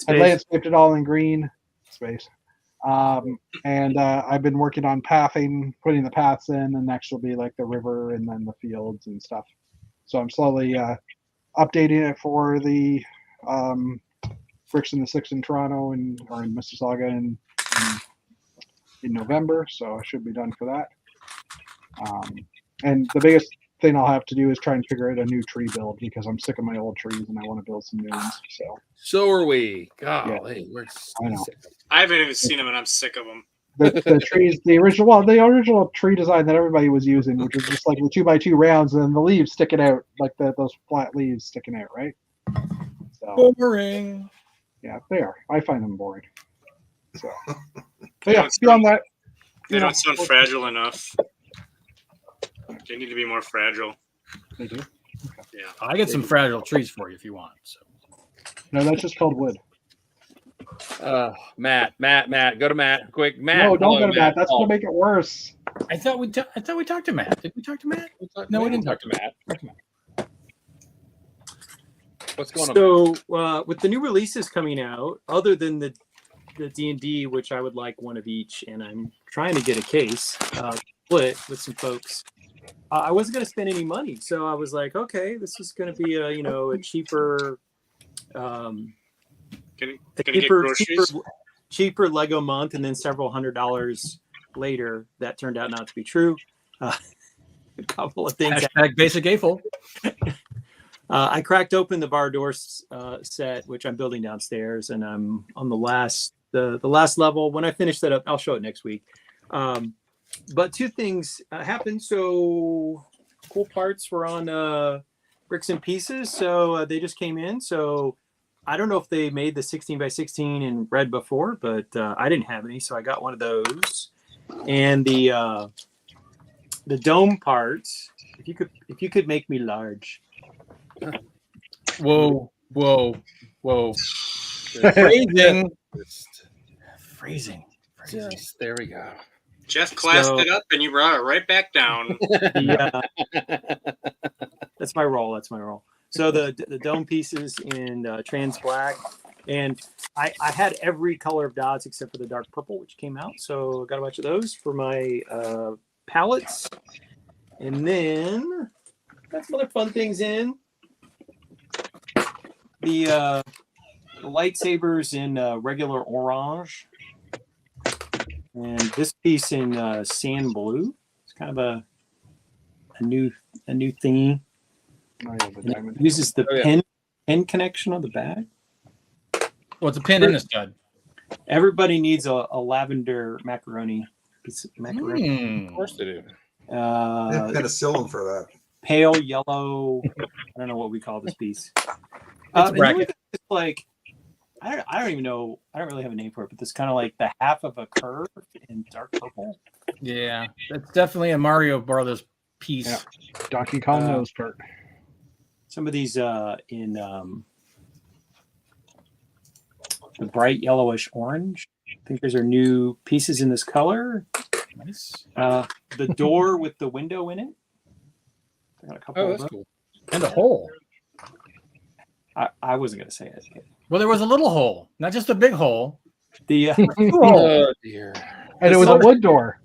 landscaped it all in green space. And I've been working on pathing, putting the paths in, and next will be like the river and then the fields and stuff. So I'm slowly updating it for the Bricks in the Six in Toronto or in Mississauga in November. So I should be done for that. And the biggest thing I'll have to do is try and figure out a new tree build because I'm sick of my old trees and I want to build some new ones. So are we. God, I know. I haven't even seen them and I'm sick of them. The trees, the original tree design that everybody was using, which was just like the 2x2 rounds and then the leaves sticking out, like those flat leaves sticking out, right? So, boring. Yeah, they are. I find them boring. So, yeah, beyond that, they don't sound fragile enough. They need to be more fragile. They do. Okay. Yeah, I get some fragile trees for you if you want. So. No, that's just called wood. Matt, go to Matt quick. Matt, no, don't go to Matt. That's gonna make it worse. I thought we talked to Matt. Did we talk to Matt? No, we didn't talk to Matt. What's going on? So with the new releases coming out, other than the D&D, which I would like one of each, and I'm trying to get a case split with some folks. I wasn't going to spend any money, so I was like, okay, this is going to be a cheaper, cheaper Lego month, and then several $100 later, that turned out not to be true. A couple of things. # basic AFOL. I cracked open the bar door set, which I'm building downstairs, and I'm on the last level. When I finish that up, I'll show it next week. But two things happened. So cool parts were on Bricks and Pieces, so they just came in. So I don't know if they made the 16 by 16 in red before, but I didn't have any, so I got one of those. And the dome parts. If you could make me large. Whoa. Phrasing. Phrasing. Just, there we go. Jeff classed it up and you brought it right back down. That's my role. So the dome pieces in trans black, and I had every color of dots except for the dark purple, which came out. So I got a bunch of those for my palettes, and then got some other fun things in. The lightsabers in regular orange, and this piece in sand blue. It's kind of a new thingy. Oh, yeah, the And diamond. it uses the pin connection on the back. Well, it's a pin in a stud. Everybody needs a lavender macaroni. Piece of macaroni. Of course they do. They have Uh, penicillin for that. pale yellow. I don't know what we call this piece. a And then we bracket. got this, like, I don't even know. I don't really have a name for it, but this kind of like the half of a curve in dark purple. Yeah, that's definitely a Mario Brothers piece. Yeah. Donkey Kong nose part. Some of these in the bright yellowish orange. I think those are new pieces in this color. Nice. The door with the window in it. I got a couple Oh, of that's them. cool. And a hole. I wasn't going to say it. Well, there was a little hole, not just a big hole. The Oh dear. And it was a wood door.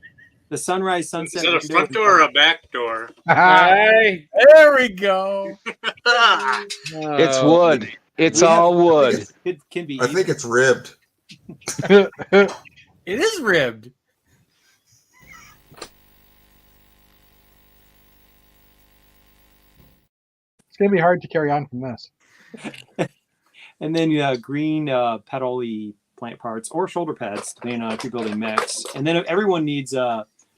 the sunrise Is sunset. it a window- front door or a back door? Hi. There we go. It's wood. It's We have- all wood. It can be. I think it's ribbed. It is ribbed. It's gonna be hard to carry on from this. And then green petal-y plant parts or shoulder pads, depending on if you're building mechs. And then everyone needs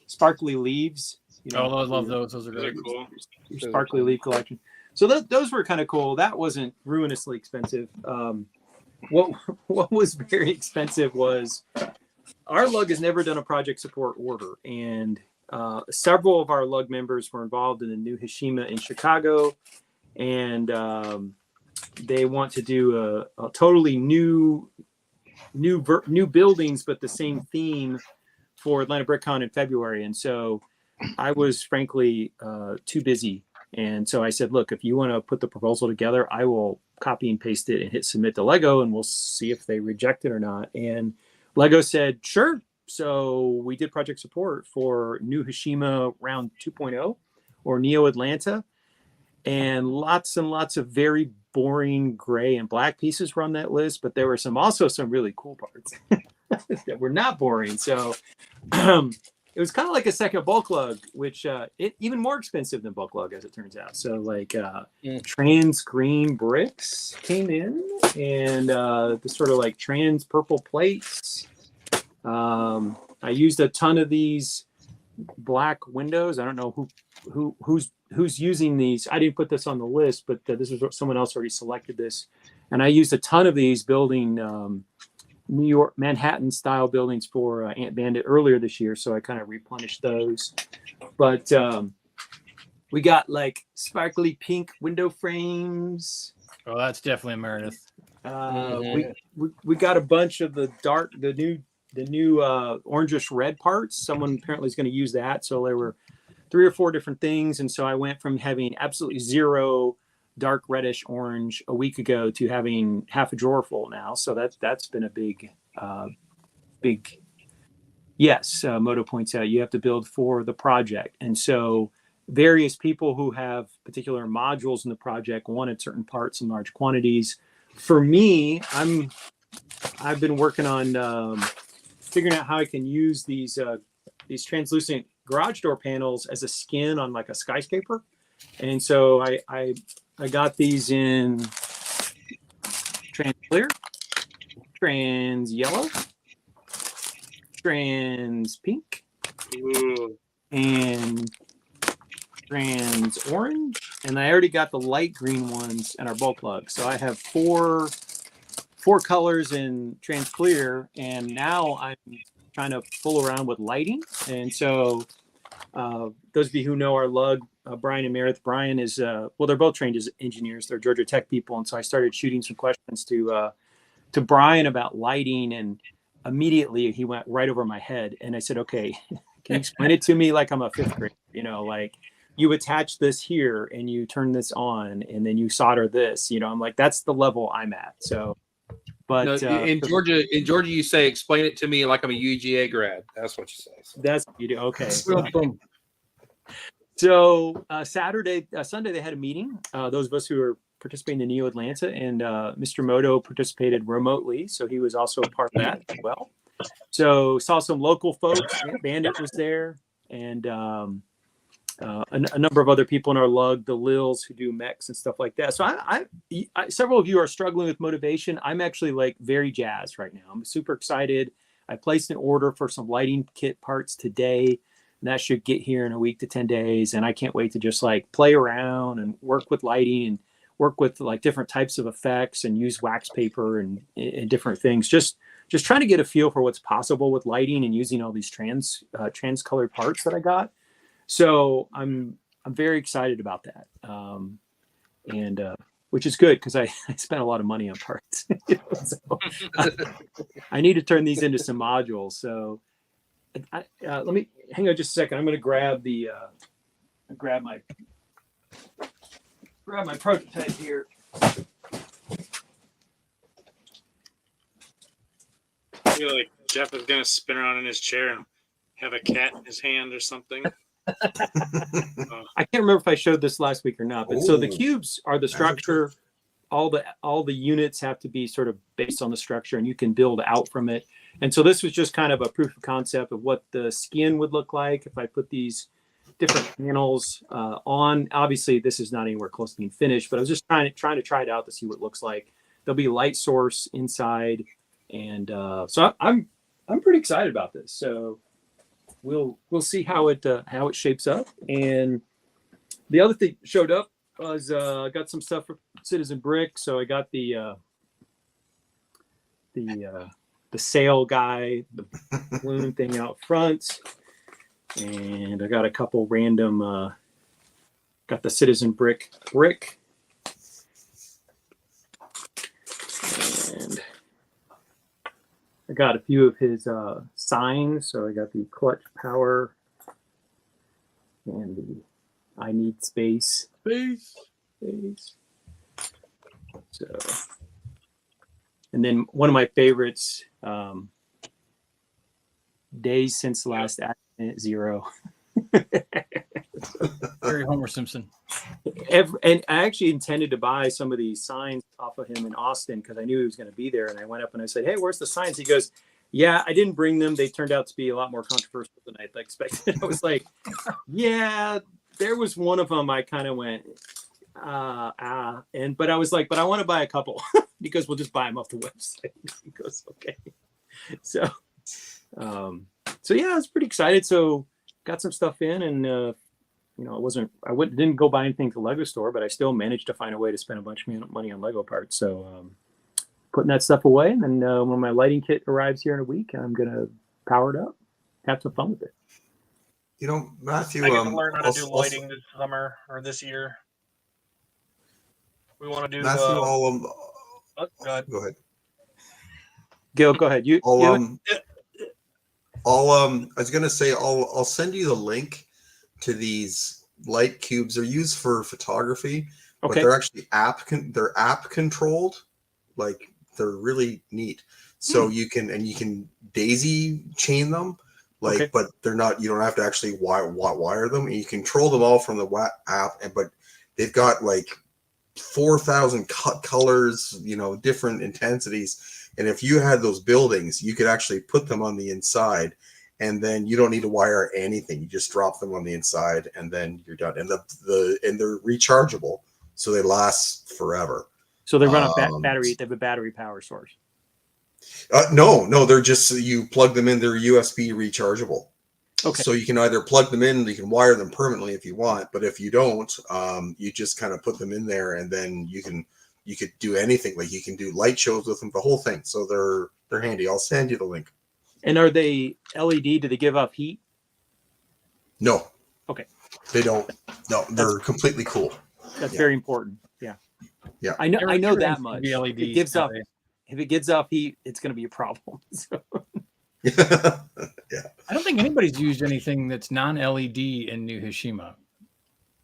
sparkly leaves. You Oh, I love those. Those are Those are great. cool. Your sparkly leaf collection. So those were kind of cool. That wasn't ruinously expensive. What was very expensive was our lug has never done a project support order, and several of our lug members were involved in the new Hashima in Chicago, and they want to do a totally new buildings, but the same theme for Atlanta BrickCon in February. And so I was frankly too busy. And so I said, look, if you want to put the proposal together, I will copy and paste it and hit submit to Lego, and we'll see if they reject it or not. And Lego said, sure. So we did project support for new Hashima round 2.0 or Neo Atlanta. And lots of very boring gray and black pieces were on that list, but there were also some really cool parts that were not boring. So it was kind of like a second bulk lug, which it even more expensive than bulk lug, as it turns out. So like trans green bricks came in, and the sort of like trans purple plates. I used a ton of these black windows. I don't know who's using these. I didn't put this on the list, but this is someone else already selected this, and I used a ton of these building New York Manhattan style buildings for Ant Bandit earlier this year, so I kind of replenished those. But we got like sparkly pink window frames. Oh, that's definitely a Meredith. We got a bunch of the new orangish red parts. Someone apparently is going to use that, so there were 3 or 4 different things, and so I went from having absolutely zero dark reddish orange a week ago to having half a drawer full now. So that's been a big yes. Moto points out you have to build for the project, and so various people who have particular modules in the project wanted certain parts in large quantities. For me, I've been working on figuring out how I can use these translucent garage door panels as a skin on like a skyscraper. And so I I got these in trans clear, trans yellow, trans pink, Ooh. and trans orange. And I already got the light green ones in our bulk lug. So I have four colors in trans clear, and now I'm trying to fool around with lighting. And so those of you who know our lug, Brian and Meredith, Brian is well, they're both trained as engineers. They're Georgia Tech people, and so I started shooting some questions to Brian about lighting, and immediately he went right over my head. And I said, "Okay, can you explain it to me like I'm a fifth grader? You know, like you attach this here and you turn this on, and then you solder this. You know, I'm like, that's the level I'm at." So, but No, in Georgia, you say, "Explain it to me like I'm a UGA grad." That's what you say. So. that's what you do. Okay. Boom. So Sunday they had a meeting. Those of us who are participating in Neo Atlanta, and Mr. Moto participated remotely, so he was also a part of that as well. So saw some local folks. Bandit was there, and a number of other people in our lug, the Lils who do mechs and stuff like that. So I several of you are struggling with motivation. I'm actually like very jazzed right now. I'm super excited. I placed an order for some lighting kit parts today. And that should get here in a week to 10 days. And I can't wait to just like play around and work with lighting and work with like different types of effects and use wax paper and different things. Just trying to get a feel for what's possible with lighting and using all these trans colored parts that I got. So I'm very excited about that. And which is good because I spent a lot of money on parts. So, I need to turn these into some modules. So let me hang on just a second. I'm going to grab my prototype here. I feel like Jeff is gonna spin around in his chair and have a cat in his hand or something. I can't remember if I showed this last week or not, but so the cubes are the structure. All the units have to be sort of based on the structure, and you can build out from it. And so this was just kind of a proof of concept of what the skin would look like if I put these different panels on. Obviously, this is not anywhere close to being finished, but I was just trying to try it out to see what it looks like. There'll be a light source inside, and so I'm pretty excited about this. So we'll see how it shapes up. And the other thing showed up was got some stuff for Citizen Brick. So I got the sail guy, the balloon thing out front, and I got a couple random. Got the Citizen Brick, and I got a few of his signs. So I got the Clutch Power and the I Need Space. So, and then one of my favorites, Days Since Last Accident Zero. Very Homer Simpson. And I actually intended to buy some of these signs off of him in Austin because I knew he was going to be there. And I went up and I said, "Hey, where's the signs?" He goes, "Yeah, I didn't bring them. They turned out to be a lot more controversial than I expected." I was like, "Yeah, there was one of them." I kind of went, but I was like, "But I want to buy a couple because we'll just buy them off the website." He goes, "Okay." So yeah, I was pretty excited. So got some stuff in, and didn't go buy anything at the Lego store, but I still managed to find a way to spend a bunch of money on Lego parts. So putting that stuff away, and then when my lighting kit arrives here in a week, I'm gonna power it up, have some fun with it. You know, Matthew, I get to learn how to do lighting this summer or this year. We want to do Matthew, go ahead. Go ahead. Gil, go ahead. I was gonna say I'll send you the link to these light cubes. They're used for photography, but they're actually app controlled. Like they're really neat. So you can daisy chain them, but they're not. You don't have to actually wire them, and you control them all from the app. But they've got like 4,000 colors, different intensities. And if you had those buildings, you could actually put them on the inside, and then you don't need to wire anything. You just drop them on the inside, and then you're done. And they're rechargeable. so they last forever. So they run off Um, battery. They have a battery power source. No, they're just you plug them in. They're USB rechargeable. Okay. So you can either plug them in, you can wire them permanently if you want, but if you don't, you just kind of put them in there, and then you could do anything. Like you can do light shows with them, the whole thing. So they're handy. I'll send you the link. And are they LED? Do they give off heat? No. Okay. They don't. No, they're completely cool. That's Yeah. very important. Yeah. Yeah. I know that Everything's much. be If LEDs it gives off, nowadays. if it gives off heat, it's going to be a problem. So, I don't think anybody's used anything that's non-LED in New Hashima.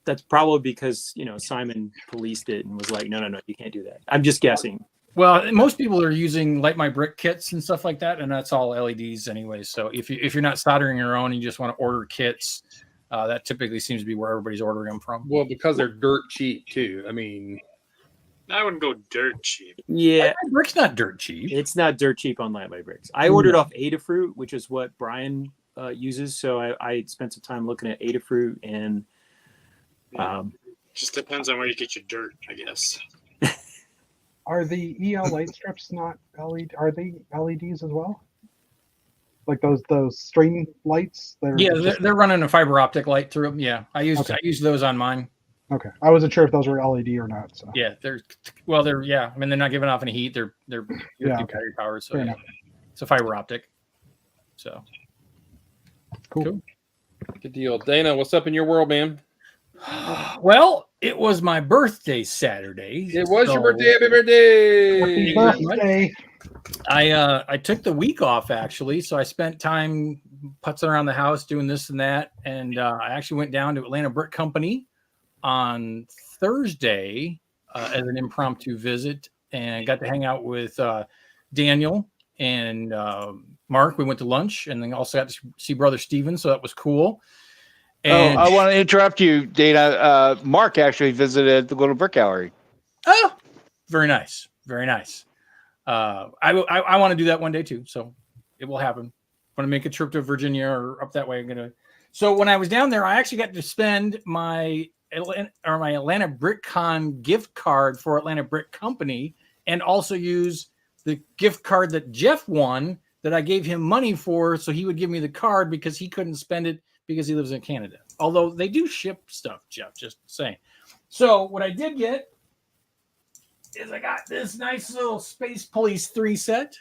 that's probably because Simon policed it and was like, no, you can't do that. I'm just guessing. Well, most people are using Light My Brick kits and stuff like that, and that's all LEDs anyway. So if you're not soldering your own and you just want to order kits, that typically seems to be where everybody's ordering them from. Well, because they're dirt cheap too. I mean, I wouldn't go dirt cheap. Yeah, Light My Brick's not dirt cheap. it's not dirt cheap on Light My Bricks. I ordered off Adafruit, which is what Brian uses. So I spent some time looking at Adafruit, and Just depends on where you get your dirt, I guess. Are the EL light strips not LED? Are they LEDs as well? Like those string lights? That are Yeah, just- they're running a fiber optic light through them. Yeah, I use Okay. those on mine. okay. I wasn't sure if those were LED or not. So Yeah, they're yeah. I mean, they're not giving off any heat. They're Yeah, okay. battery powered, so Fair yeah. enough. It's a fiber optic. So Cool. good deal. Dana, what's up in your world, man? well, it was my birthday Saturday. It was your so birthday. Happy birthday! Happy very much. birthday. I took the week off actually, so I spent time putzing around the house doing this and that, and I actually went down to Atlanta Brick Company on Thursday as an impromptu visit, and got to hang out with Daniel and Mark. We went to lunch, and then also got to see Brother Steven, so that was cool. And I want to interrupt you, Dana. Mark actually visited the Little Brick Gallery. oh, very nice, very nice. I want to do that one day too, so it will happen. Want to make a trip to Virginia or up that way. I'm gonna. So when I was down there, I actually got to spend my Atlanta BrickCon gift card for Atlanta Brick Company, and also use the gift card that Jeff won that I gave him money for, so he would give me the card because he couldn't spend it because he lives in Canada. Although they do ship stuff, Jeff, just saying. So what I did get is I got this nice little Space Police 3 set.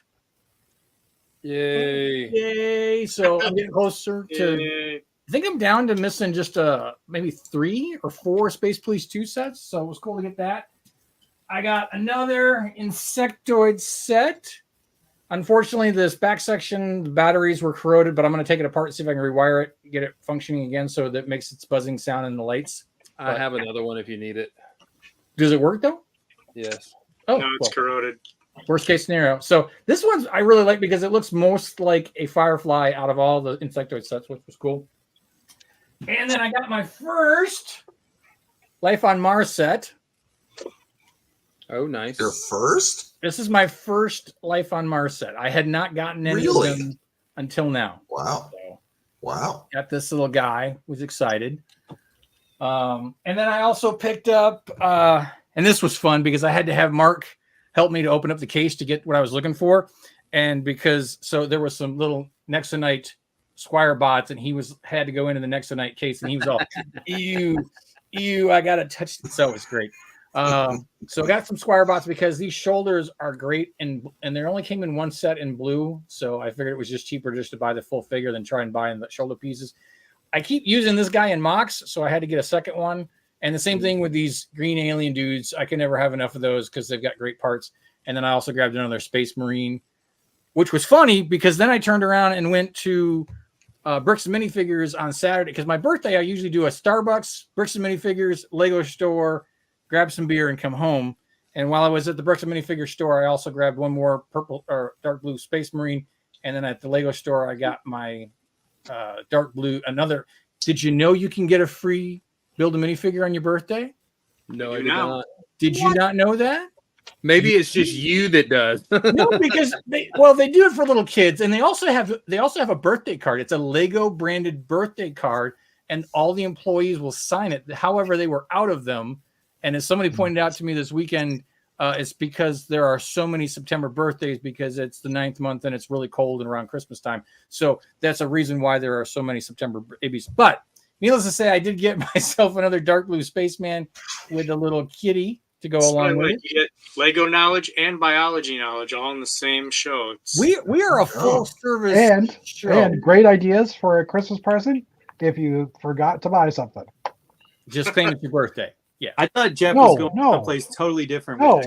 Yay! Yay. So I'm getting closer to, Yay. I think I'm down to missing just maybe 3 or 4 Space Police 2 sets. So it was cool to get that. I got another Insectoid set. Unfortunately, this back section, the batteries were corroded, but I'm going to take it apart and see if I can rewire it, get it functioning again so that it makes its buzzing sound in the lights. I have another one if you need it. Does it work though? Yes. Oh, No, it's cool. corroded. Worst case scenario. So this one's I really like because it looks most like a Firefly out of all the Insectoid sets, which was cool. And then I got my first Life on Mars set. Oh, nice. Your first? This is my first Life on Mars set. I had not gotten any Really? of them until now. Wow. So Wow. got this little guy, was excited. And then I also picked up, and this was fun because I had to have Mark help me to open up the case to get what I was looking for. And because, so there was some little Nexonite Squire bots, and he had to go into the Nexonite case, and he was all, ew, I got to touch it. So it was great. So I got some Squire bots because these shoulders are great, and they only came in one set in blue. So I figured it was just cheaper just to buy the full figure than try and buy in the shoulder pieces. I keep using this guy in mocks, so I had to get a second one. And the same thing with these green alien dudes. I can never have enough of those because they've got great parts. And then I also grabbed another Space Marine, which was funny because then I turned around and went to Bricks and Minifigures on Saturday. Because my birthday, I usually do a Starbucks, Bricks and Minifigures, Lego store, grab some beer, and come home. And while I was at the Bricks and Minifigures store, I also grabbed one more purple or dark blue Space Marine. And then at the Lego store, I got my dark blue. Another. Did you know you can get a free build a minifigure on your birthday? No, I You did know. not. Did you not know that? Maybe it's just you that does. No, because they do it for little kids, and they also have a birthday card. It's a Lego branded birthday card, and all the employees will sign it. However, they were out of them, And as somebody pointed out to me this weekend, it's because there are so many September birthdays because it's the 9th month and it's really cold and around Christmas time. So that's a reason why there are so many September babies. But needless to say, I did get myself another dark blue spaceman with a little kitty to go along with it. You get Lego knowledge and biology knowledge all in the same show. We are a full service And show. and great ideas for a Christmas present if you forgot to buy something. Just claim it's your birthday. Yeah. I thought Jeff No, was going no. someplace totally different. No. with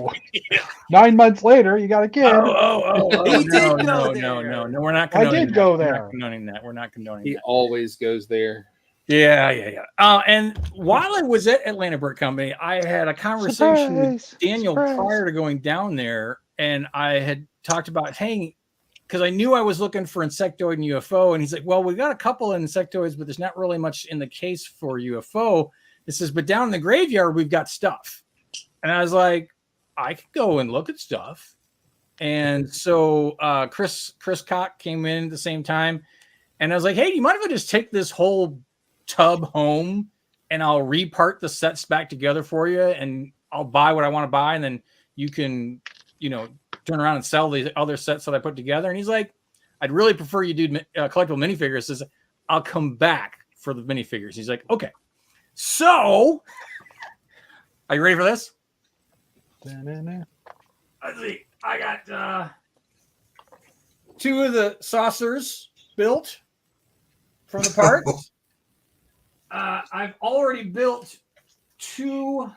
that. 9 months later, you got a kid. He did go no, there. we're not I condoning did that. go We're there. not condoning that. We're not condoning He that. always goes there. Yeah. And while I was at Atlanta Brick Company, I had a conversation with Daniel prior to going down there, and I had talked about, hey, because I knew I was looking for insectoid and UFO, and he's like, well, we got a couple of insectoids, but there's not really much in the case for UFO. It says, but down in the graveyard, we've got stuff. And I was like, I could go and look at stuff. And so Chris Cock came in at the same time, and I was like, hey, do you mind if I just take this whole tub home and I'll repart the sets back together for you, and I'll buy what I want to buy, and then you can, turn around and sell the other sets that I put together. And he's like, I'd really prefer you do collectible minifigures. Says, I'll come back for the minifigures. He's like, okay. So, are you ready for this? Let's see. I got 2 of the saucers built from the parts. I've already built 2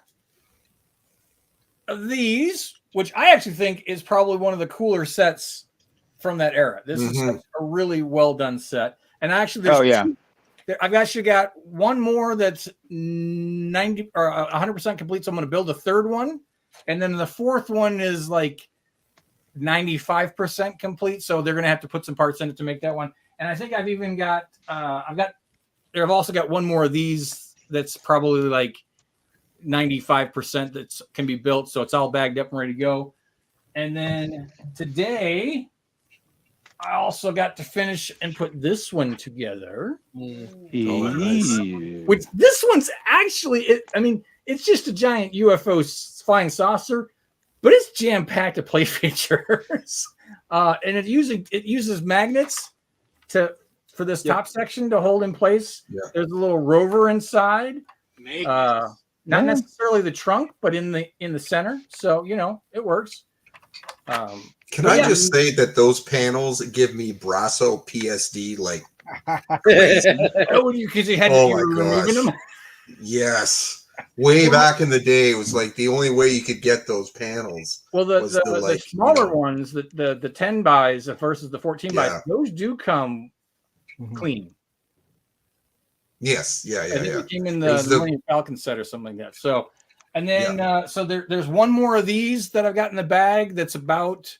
of these, which I actually think is probably one of the cooler sets from that era. This is a really well done set. And actually, there's I've actually got one more that's 90 or 100% complete. So I'm going to build a third one. And then the fourth one is like 95% complete. So they're going to have to put some parts in it to make that one. And I think I've even got, I've also got one more of these that's probably like 95% that can be built. So it's all bagged up and ready to go. And then today, I also got to finish and put this one together. Which this one's actually, it's just a giant UFO flying saucer, but it's jam-packed with play features. And it uses magnets for this top section to hold in place. Yeah. There's a little rover inside. Not necessarily the trunk, but in the center. So, it works. Can I just say that those panels give me Brasso PSD like crazy? Because you had to be removing them? Yes. Way back in the day, it was like the only way you could get those panels. Well, the smaller ones, the 10 buys versus the 14 buys, those do come clean. Yes. I think it came in the Millennium Falcon set or something like that. So, and then so there's one more of these that I've got in the bag that's about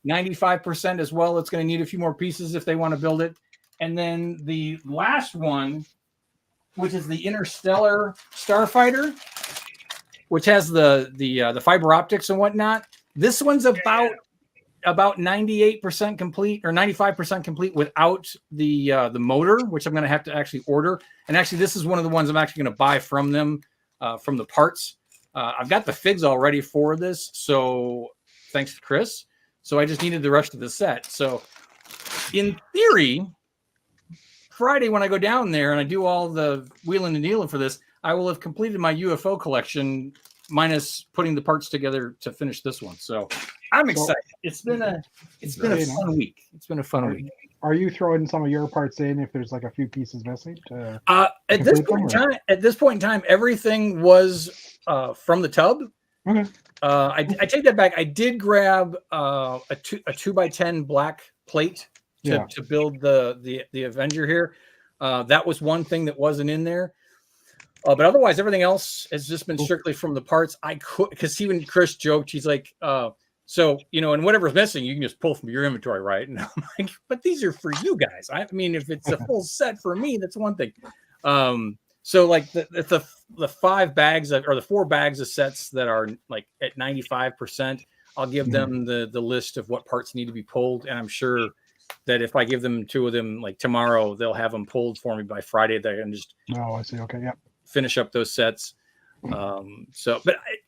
95% as well. It's going to need a few more pieces if they want to build it. And then the last one, which is the Interstellar Starfighter, which has the fiber optics and whatnot. This one's about 98% complete or 95% complete without the motor, which I'm going to have to actually order. And actually, this is one of the ones I'm actually going to buy from them, from the parts. I've got the figs all ready for this, so thanks to Chris. So I just needed the rest of the set. So in theory, Friday when I go down there and I do all the wheeling and dealing for this, I will have completed my UFO collection minus putting the parts together to finish this one. So I'm excited. It's been a fun week. It's been a fun week. Are you throwing some of your parts in if there's like a few pieces missing? At this point in time, everything was from the tub. Okay. I take that back. I did grab a 2x10 black plate to build the Avenger here. That was one thing that wasn't in there. But otherwise, everything else has just been strictly from the parts. I could, because even Chris joked, he's like, so, and whatever's missing, you can just pull from your inventory, right? And I'm like, but these are for you guys. I mean, if it's a full set for me, that's one thing. So like the 5 bags or the 4 bags of sets that are like at 95%, I'll give them the list of what parts need to be pulled. And I'm sure that if I give them 2 of them like tomorrow, they'll have them pulled for me by Friday. They can just I see. Okay. Yep. Finish up those sets. But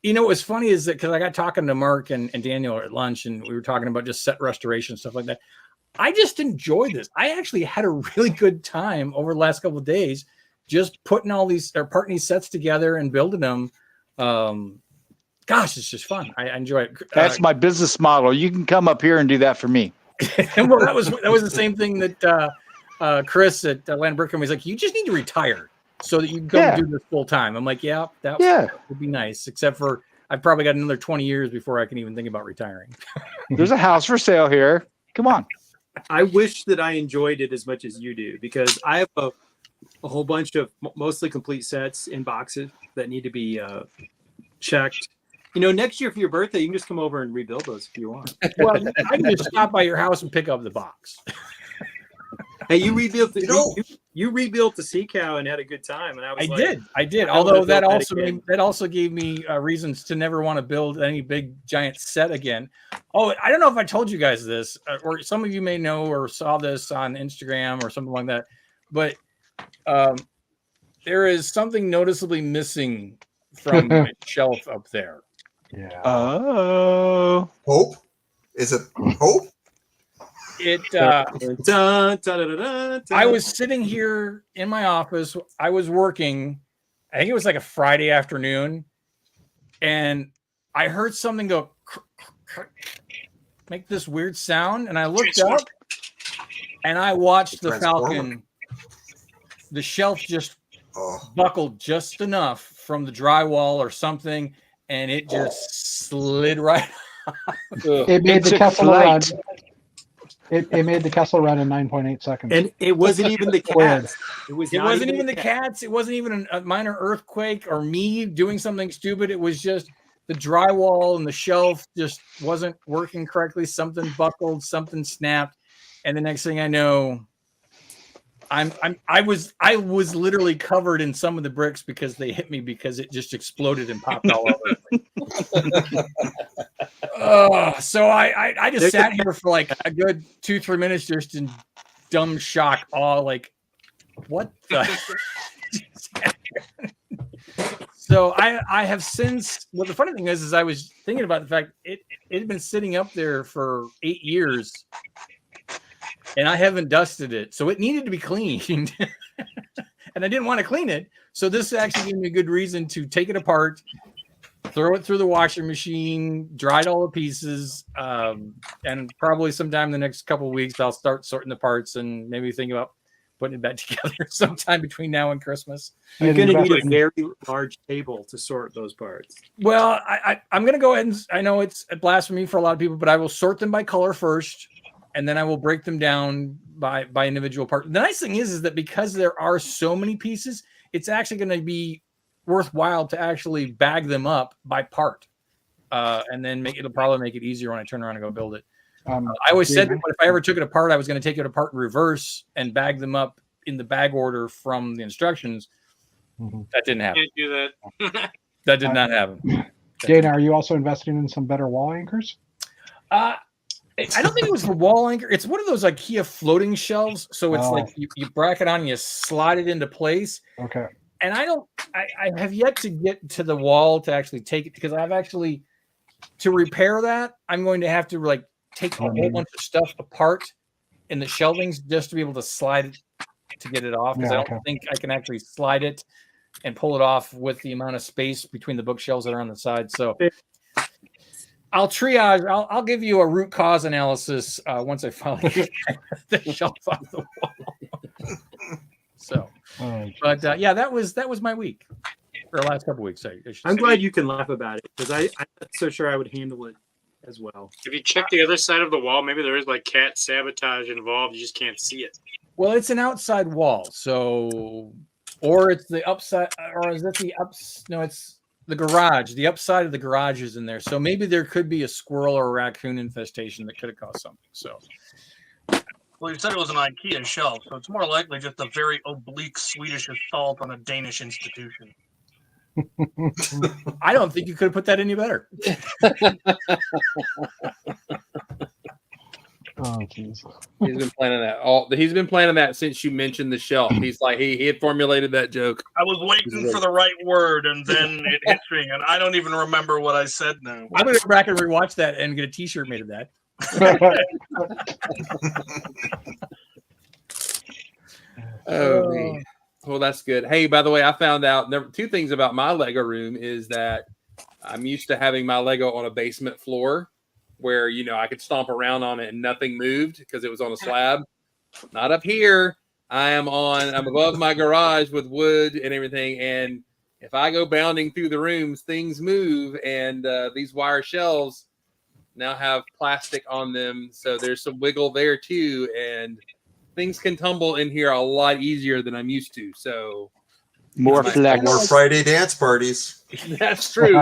you know, what was funny is that because I got talking to Mark and Daniel at lunch, and we were talking about just set restoration stuff like that. I just enjoyed this. I actually had a really good time over the last couple of days, just putting all these or parting these sets together and building them. Gosh, it's just fun. I enjoy it. That's my business model. You can come up here and do that for me. Well, that was the same thing that Chris at Land Brickham was like. You just need to retire so that you can go do this full time. I'm like, that would be nice. Except for I've probably got another 20 years before I can even think about retiring. There's a house for sale here. Come on. I wish that I enjoyed it as much as you do, because I have a whole bunch of mostly complete sets in boxes that need to be checked. You know, next year for your birthday, you can just come over and rebuild those if you want. Well, I can just stop by your house and pick up the box. Hey, you rebuilt you rebuilt the Sea Cow and had a good time, and I did. Although that also gave me reasons to never want to build any big giant set again. Oh, I don't know if I told you guys this, or some of you may know or saw this on Instagram or something like that, but there is something noticeably missing from the shelf up there. Yeah. Oh. Hope? Is it Hope? I was sitting here in my office. I was working. I think it was like a Friday afternoon, and I heard something go make this weird sound, and I looked up, and I watched the Falcon. The shelf just buckled just enough from the drywall or something, and it just slid right. It made the Kessel run. It made the Kessel run in 9.8 seconds. And it wasn't even the cats. It wasn't even the cats. It wasn't even a minor earthquake or me doing something stupid. It was just the drywall and the shelf just wasn't working correctly. Something buckled, something snapped, and the next thing I know, I was literally covered in some of the bricks because they hit me because it just exploded and popped all over me. So I just sat here for like a good 2-3 minutes just in dumb shock, all like, what the? So I have since. Well, the funny thing is I was thinking about the fact it had been sitting up there for 8 years. And I haven't dusted it, so it needed to be cleaned. And I didn't want to clean it, so this actually gave me a good reason to take it apart, throw it through the washing machine, dried all the pieces, and probably sometime in the next couple of weeks I'll start sorting the parts and maybe think about putting it back together sometime between now and Christmas. You're going to need a very large table to sort those parts. Well, I'm going to go ahead and I know it's a blasphemy for a lot of people, but I will sort them by color first. And then I will break them down by individual part. The nice thing is that because there are so many pieces, it's actually going to be worthwhile to actually bag them up by part, and then it'll probably make it easier when I turn around and go build it. I always said that if I ever took it apart, I was going to take it apart in reverse and bag them up in the bag order from the instructions. That didn't happen. Can't do that. That did not happen. Dana, are you also investing in some better wall anchors? I don't think it was the wall anchor. It's one of those IKEA floating shelves. So it's like you bracket on and you slide it into place. Okay. And I have yet to get to the wall to actually take it, because I've actually, to repair that, I'm going to have to like take a whole bunch of stuff apart in the shelvings just to be able to slide it to get it off. Because I don't think I can actually slide it and pull it off with the amount of space between the bookshelves that are on the side. So I'll triage. I'll give you a root cause analysis once I finally get the shelf off the wall. So, but yeah, that was my week, or last couple weeks. I'm glad you can laugh about it, because I'm not so sure I would handle it as well. If you check the other side of the wall, maybe there is like cat sabotage involved. You just can't see it. Well, it's an outside wall, so, or it's the upside, or is it the ups? No, it's the garage. The upside of the garage is in there, so maybe there could be a squirrel or a raccoon infestation that could have caused something. So, well, you said it was an IKEA shelf, so it's more likely just a very oblique Swedish assault on a Danish institution. I don't think you could have put that any better. Oh, jeez. He's been planning that he's been planning that since you mentioned the shelf. He's like he had formulated that joke. I was waiting for the right word, and then it hit me, and I don't even remember what I said now. I'm gonna go back and rewatch that and get a T-shirt made of that. Oh, man. Well, that's good. Hey, by the way, I found out two things about my Lego room is that I'm used to having my Lego on a basement floor where, you know, I could stomp around on it and nothing moved because it was on a slab. Not up here. I'm above my garage with wood and everything. And if I go bounding through the rooms, things move. And these wire shelves now have plastic on them. So there's some wiggle there too. And things can tumble in here a lot easier than I'm used to. So More flex. More Friday dance parties. that's true.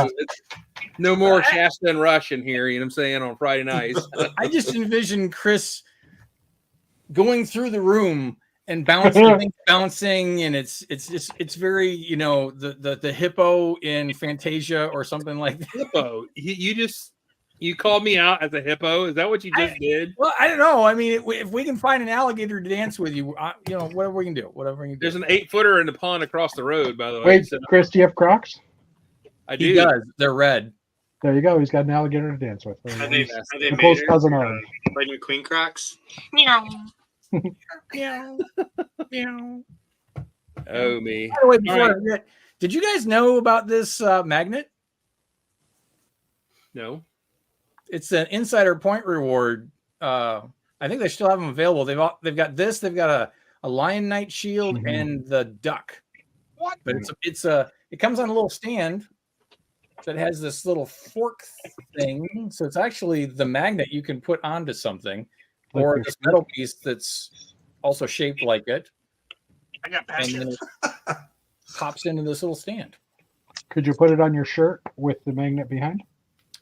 No more Shasta and Rush in here, you know what I'm saying, on Friday nights. I just envision Chris going through the room and bouncing, and it's very, you know, the hippo in Fantasia or something like that. Hippo. You called me out as a hippo. Is that what you just did? Well, I don't know. I mean, if we can find an alligator to dance with you, you know, whatever we can do. There's an 8-footer in the pond across the road, by the way. Wait, So Chris, do you have Crocs? I do. He does. They're red. There you go. He's got an alligator to dance with. Are they A close made cousin of him. like McQueen Crocs? Meow. Oh, me. By the way, before All I forget, did you guys know about this magnet? No. It's an insider point reward. I think they still have them available. They've got this. They've got a Lion Knight shield and the duck. What? But it comes on a little stand that has this little fork thing. So it's actually the magnet you can put onto something, or this metal piece that's also shaped like it. I got And then patches. it pops into this little stand. Could you put it on your shirt with the magnet behind?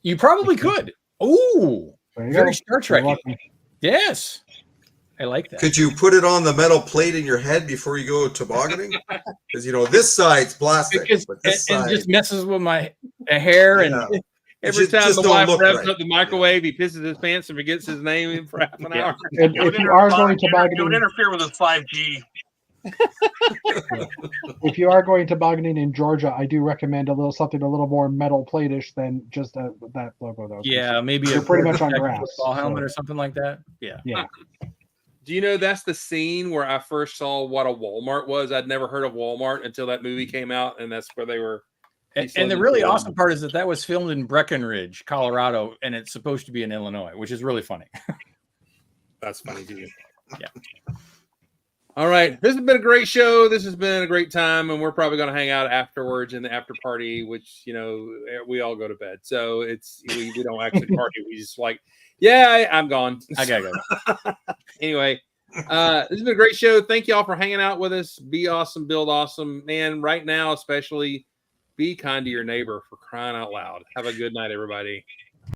You probably could. Ooh, There you very go. Star Trek. You're welcome. Yes, I like that. Could you put it on the metal plate in your head before you go tobogganing? Because you know this side's plastic, Because but this and side, just messes with my hair and yeah. Every Just- time just the don't wife look revs right. up the microwave, he pisses his pants and forgets his name for half an hour. And It would if you are going it would tobogganing, interfere with his 5G. if you are going tobogganing in Georgia, I do recommend something a little more metal plate-ish than just that logo, though. yeah, maybe You're pretty much on protective grass, football helmet so- or something like that. Yeah. Yeah. Do you know that's the scene where I first saw what a Walmart was? I'd never heard of Walmart until that movie came out, and that's where they were. And the really awesome part is that was filmed in Breckenridge, Colorado, and it's supposed to be in Illinois, which is really funny. That's funny too. Yeah. All right. This has been a great show. This has been a great time, and we're probably going to hang out afterwards in the after party, which, you know, we all go to bed. So we don't actually party. We just like, yeah, I'm gone. I gotta go. Anyway, this has been a great show. Thank you all for hanging out with us. Be awesome, build awesome. Man, right now, especially, be kind to your neighbor, for crying out loud. Have a good night, everybody.